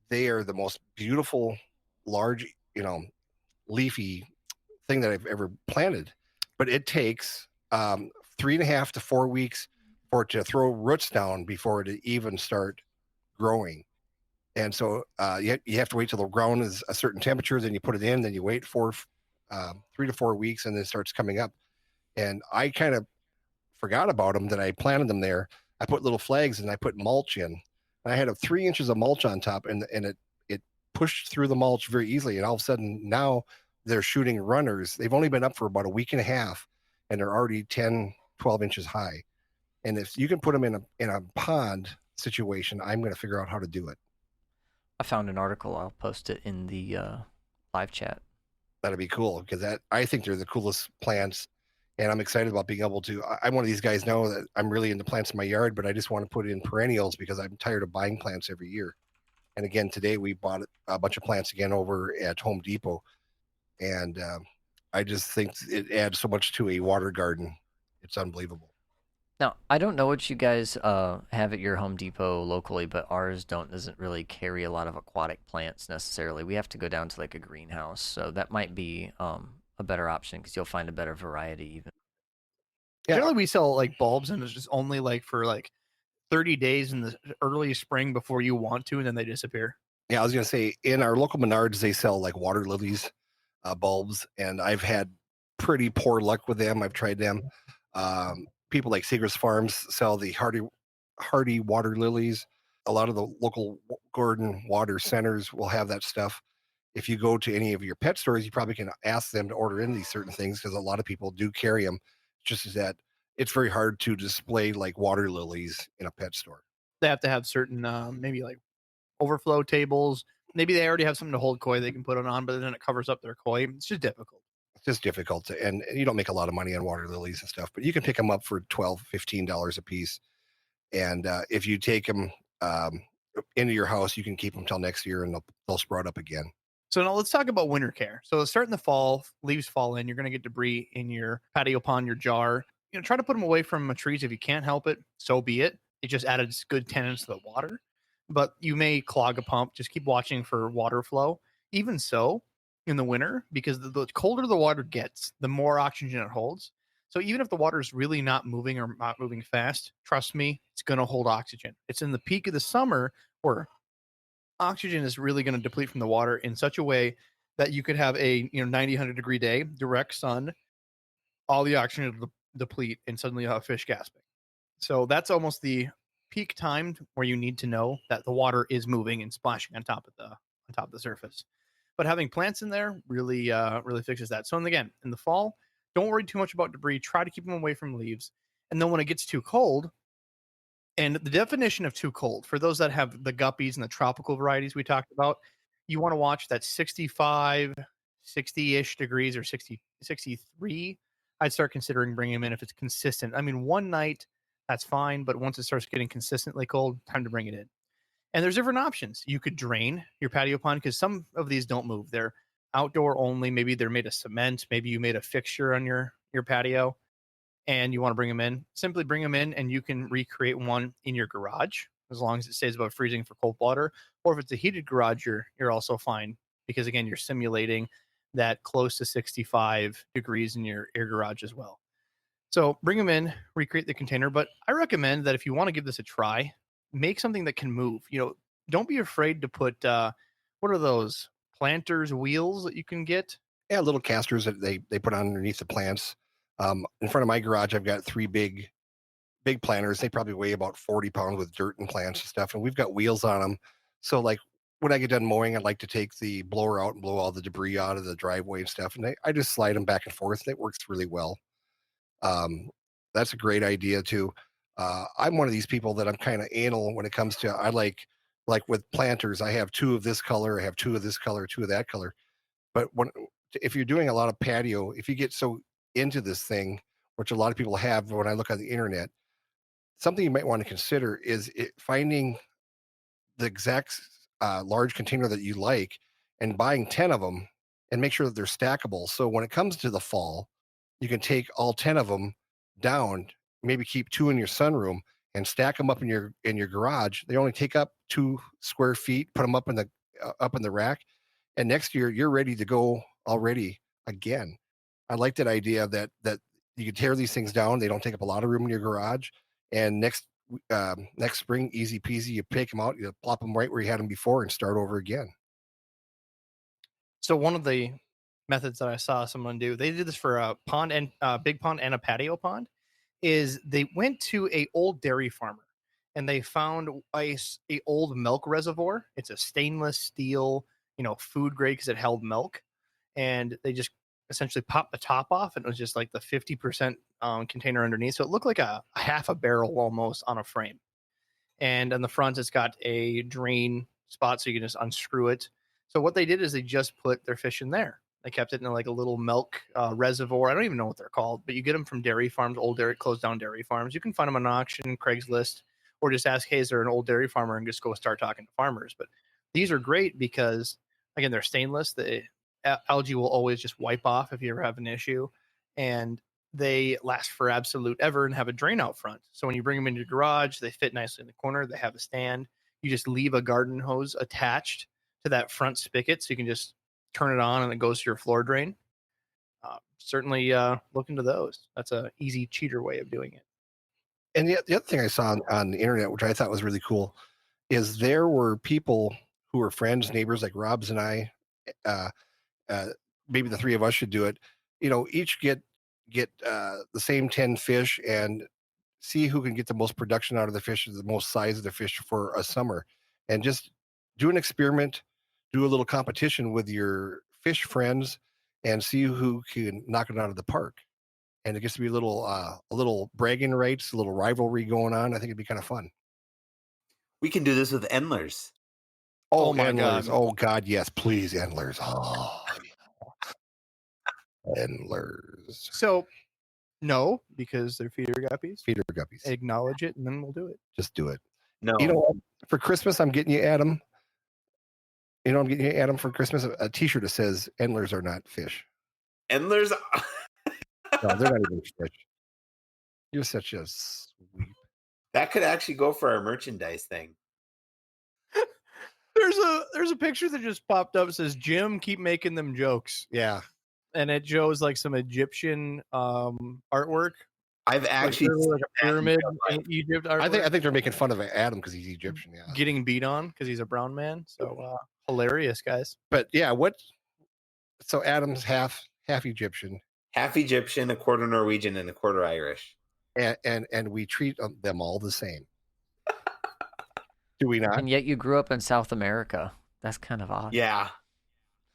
They are the most beautiful, large, leafy thing that I've ever planted. But it takes 3.5 to 4 weeks for it to throw roots down before it even start growing. And so you have to wait till the ground is a certain temperature, then you put it in, then you wait for 3 to 4 weeks, and then it starts coming up. And I kind of forgot about them, that I planted them there. I put little flags and I put mulch in. And I had 3 inches of mulch on top, and it pushed through the mulch very easily. And all of a sudden now they're shooting runners. They've only been up for about a week and a half, and they're already 10, 12 inches high. And if you can put them in a pond situation, I'm going to figure out how to do it. I found an article. I'll post it in the live chat. That'd be cool, because I think they're the coolest plants, and I'm excited about being able to. I'm one of these guys now that I'm really into plants in my yard, but I just want to put in perennials because I'm tired of buying plants every year. And again, today we bought a bunch of plants again over at Home Depot, and I just think it adds so much to a water garden. It's unbelievable. Now, I don't know what you guys have at your Home Depot locally, but ours doesn't really carry a lot of aquatic plants necessarily. We have to go down to like a greenhouse, so that might be a better option because you'll find a better variety even. Yeah. Generally, we sell like bulbs, and it's just only like for like 30 days in the early spring before you want to, and then they disappear. Yeah, I was gonna say, in our local Menards, they sell like water lilies bulbs, and I've had pretty poor luck with them. I've tried them. People like Seeger's Farms sell the hardy water lilies. A lot of the local garden water centers will have that stuff. If you go to any of your pet stores, you probably can ask them to order in these certain things, because a lot of people do carry them. Just as that, it's very hard to display like water lilies in a pet store. They have to have certain maybe like overflow tables. Maybe they already have something to hold koi they can put it on, but then it covers up their koi. It's just difficult. It's just difficult and you don't make a lot of money on water lilies and stuff, but you can pick them up for $12, $15 a piece. And if you take them into your house, you can keep them till next year, and they'll sprout up again. So now let's talk about winter care. So start in the fall, leaves fall in, you're going to get debris in your patio pond, your jar. Try to put them away from trees if you can't help it. So be it. It just added good tenants to the water, but you may clog a pump. Just keep watching for water flow. Even so, in the winter, because the colder the water gets, the more oxygen it holds. So even if the water is really not moving or not moving fast, trust me, it's going to hold oxygen. It's in the peak of the summer where oxygen is really going to deplete from the water in such a way that you could have a 90, 100-degree day, direct sun, all the oxygen will deplete, and suddenly you'll have fish gasping. So that's almost the peak time where you need to know that the water is moving and splashing on top of the surface. But having plants in there really fixes that. So again, in the fall, don't worry too much about debris. Try to keep them away from leaves. And then when it gets too cold, and the definition of too cold, for those that have the guppies and the tropical varieties we talked about, you want to watch that 65, 60-ish degrees or 60, 63. I'd start considering bringing them in if it's consistent. I mean, one night, that's fine. But once it starts getting consistently cold, time to bring it in. And there's different options. You could drain your patio pond, because some of these don't move. They're outdoor only. Maybe they're made of cement. Maybe you made a fixture on your patio and you want to bring them in. Simply bring them in, and you can recreate one in your garage as long as it stays above freezing for cold water. Or if it's a heated garage, you're also fine, because again, you're simulating that close to 65 degrees in your air garage as well. So bring them in, recreate the container. But I recommend that if you want to give this a try, make something that can move. Don't be afraid to put what are those planters wheels that you can get? Yeah, little casters that they put on underneath the plants. In front of my garage, I've got 3 big planters. They probably weigh about 40 pounds with dirt and plants and stuff, and we've got wheels on them. So like when I get done mowing, I'd like to take the blower out and blow all the debris out of the driveway and stuff, and I just slide them back and forth, and it works really well. That's a great idea too. I'm one of these people that I'm kind of anal when it comes to, I like with planters, I have 2 of this color, I have 2 of this color, 2 of that color. But if you're doing a lot of patio, if you get so into this thing, which a lot of people have when I look on the internet, something you might want to consider is finding the exact large container that you like and buying 10 of them and make sure that they're stackable. So when it comes to the fall, you can take all 10 of them down, maybe keep 2 in your sunroom and stack them up in your garage. They only take up 2 square feet, put them up in the rack. And next year you're ready to go already again. I like that idea that you can tear these things down. They don't take up a lot of room in your garage. And next spring, easy peasy, you pick them out, you plop them right where you had them before and start over again. So one of the methods that I saw someone do, they did this for a pond and big pond and a patio pond, is they went to a old dairy farmer and they found a old milk reservoir. It's a stainless steel, food grade because it held milk, and they just essentially popped the top off, and it was just like the 50% container underneath. So it looked like a half a barrel almost on a frame. And on the front, it's got a drain spot so you can just unscrew it. So what they did is they just put their fish in there. They kept it in like a little milk reservoir. I don't even know what they're called, but you get them from dairy farms, old dairy, closed down dairy farms. You can find them on auction, Craigslist, or just ask, hey, is there an old dairy farmer, and just go start talking to farmers. But these are great because, again, they're stainless. The algae will always just wipe off if you ever have an issue. And they last for absolute ever and have a drain out front. So when you bring them into your garage, they fit nicely in the corner. They have a stand. You just leave a garden hose attached to that front spigot, so you can just turn it on and it goes to your floor drain. Certainly look into those. That's an easy, cheater way of doing it. And the other thing I saw on the internet, which I thought was really cool, is there were people who were friends, neighbors like Rob's and I, maybe the 3 of us should do it, each get the same 10 fish and see who can get the most production out of the fish, the most size of the fish for a summer, and just do an experiment, do a little competition with your fish friends and see who can knock it out of the park. And it gets to be a little bragging rights, a little rivalry going on. I think it'd be kind of fun. We can do this with endlers. Oh my endlers. God. Oh God, yes, please, endlers. Oh, endlers. So, no, because they're feeder guppies. Feeder guppies. Acknowledge it, and then we'll do it. Just do it. No, You know what? For Christmas, I'm getting you, Adam. I'm getting you, Adam, for Christmas, a T-shirt that says "Endlers are not fish." endlers. No, they're not even fish. You're such a sweep. That could actually go for our merchandise thing. There's a picture that just popped up. It says, "Jim, keep making them jokes," Yeah. and it shows like some Egyptian artwork. I've actually like a pyramid in Egypt artwork. I think they're making fun of Adam because he's Egyptian. Yeah. Getting beat on because he's a brown man. So hilarious, guys. But yeah, so Adam's half Egyptian, half Egyptian, a quarter Norwegian, and a quarter Irish. and we treat them all the same. Do we not? And yet you grew up in South America. That's kind of odd. Yeah.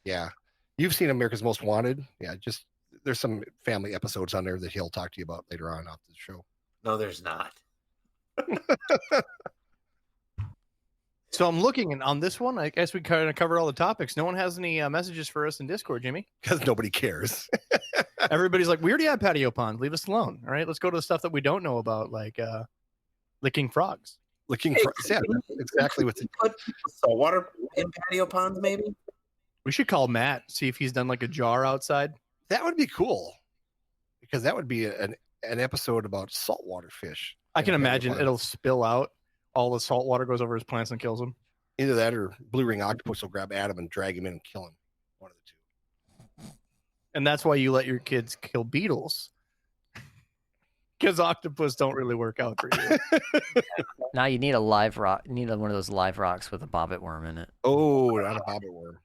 Yeah. You've seen America's Most Wanted. Yeah. Just there's some family episodes on there that he'll talk to you about later on off the show. No, there's not. So I'm looking, and on this one, I guess we kind of covered all the topics. No one has any messages for us in Discord, Jimmy. Because nobody cares. Everybody's like, we already have patio ponds. Leave us alone. All right, let's go to the stuff that we don't know about, like licking frogs. Looking for yeah, that's exactly what Put saltwater in patio ponds, maybe. We should call Matt, see if he's done like a jar outside. that would be cool. Because that would be an episode about saltwater fish. I can in patio imagine ponds. it'll spill out. All the salt water goes over his plants and kills them. Either that or blue ring octopus will grab Adam and drag him in and kill him. One of the two. And that's why you let your kids kill beetles. Because octopus don't really work out for you. Now you need a live rock. You need one of those live rocks with a bobbit worm in it. Oh, not a bobbit worm.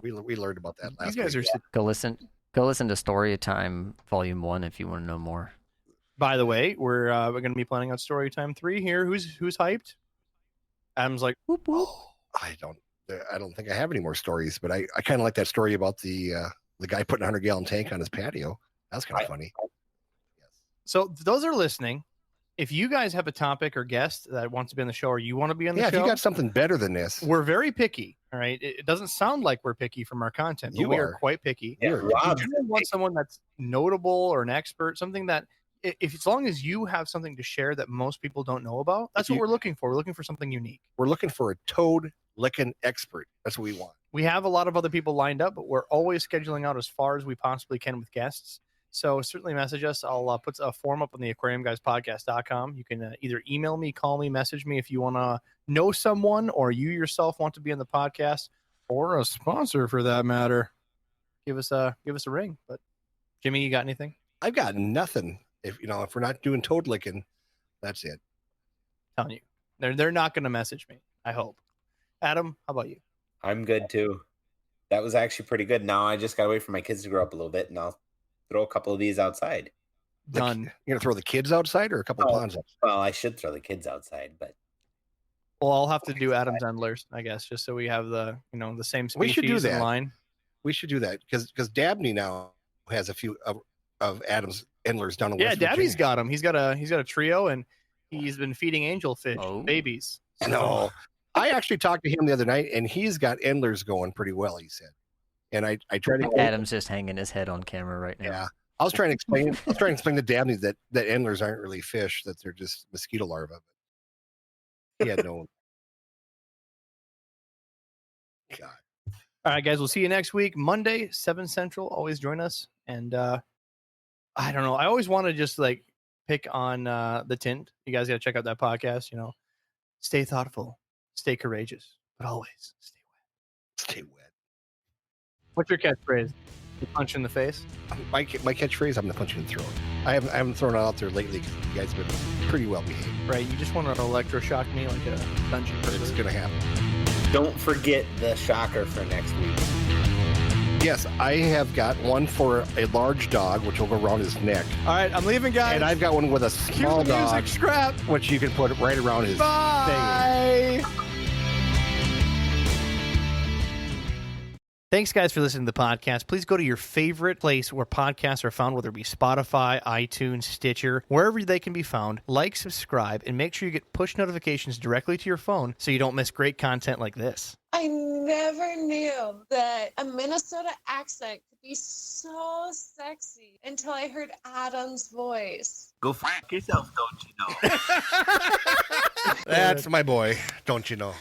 We learned about that last These guys week. are. Go listen to Story Time Volume 1 if you want to know more. By the way, we're going to be planning out Storytime 3 here. Who's hyped? Adam's like, whoop whoop. I don't think I have any more stories, but I kind of like that story about the guy putting a 100-gallon tank on his patio. That's kind of funny. Yes. So those are listening. if you guys have a topic or guest that wants to be on the show, or you want to be on the Yeah, show, if you got something better than this, we're very picky. All right, it doesn't sound like we're picky from our content, but You we are are. quite picky. Yeah, If Rob, you want someone that's notable or an expert, something that if as long as you have something to share that most people don't know about, that's If what you- we're looking for. We're looking for something unique. we're looking for a toad licking expert. That's what we want. We have a lot of other people lined up, but we're always scheduling out as far as we possibly can with guests. So certainly message us. I'll put a form up on the aquariumguyspodcast.com. You can either email me, call me, message me if you want to know someone or you yourself want to be on the podcast or a sponsor for that matter. Give us a ring. But Jimmy, you got anything? I've got nothing. If we're not doing toad licking, that's it. I'm telling you, they're not going to message me. I hope. Adam, how about you? I'm good too. That was actually pretty good. Now I just got to wait for my kids to grow up a little bit, and I'll throw a couple of these outside. Done. You're gonna throw the kids outside or a couple of ponds outside? Well, I should throw the kids outside, but Well, I'll have to do Adam's endlers, I guess, just so we have the same species We should do in that. line. We should do that because Dabney now has a few of Adam's endlers down in Yeah, West Dabby's Virginia. got him. He's got a trio, and he's been feeding angelfish Oh. babies. No, I actually talked to him the other night, and he's got endlers going pretty well. He said, and I tried to Adam's just hanging his head on camera right now. Yeah, I was trying to explain. To Dabney that endlers aren't really fish; that they're just mosquito larvae. But he had no. God. All right, guys, we'll see you next week, Monday, 7 Central. Always join us. And I don't know. I always want to just like pick on the tint. You guys got to check out that podcast. Stay thoughtful, stay courageous, but always stay wet. Stay wet. What's your catchphrase? You punch in the face? My catchphrase: I'm gonna punch you in the throat. I haven't thrown it out there lately because you guys have been pretty well behaved. Right. You just want to electroshock me like a dungeon It's person. gonna happen. don't forget the shocker for next week. Yes, I have got one for a large dog, which will go around his neck, All right, I'm leaving, guys. and I've got one with a Cue small the music, dog, scrap. which you can put right around his. Bye. Thanks, guys, for listening to the podcast. Please go to your favorite place where podcasts are found, whether it be Spotify, iTunes, Stitcher, wherever they can be found. Like, subscribe, and make sure you get push notifications directly to your phone so you don't miss great content like this. I never knew that a Minnesota accent could be so sexy until I heard Adam's voice. Go fuck yourself, don't you know? That's my boy, don't you know?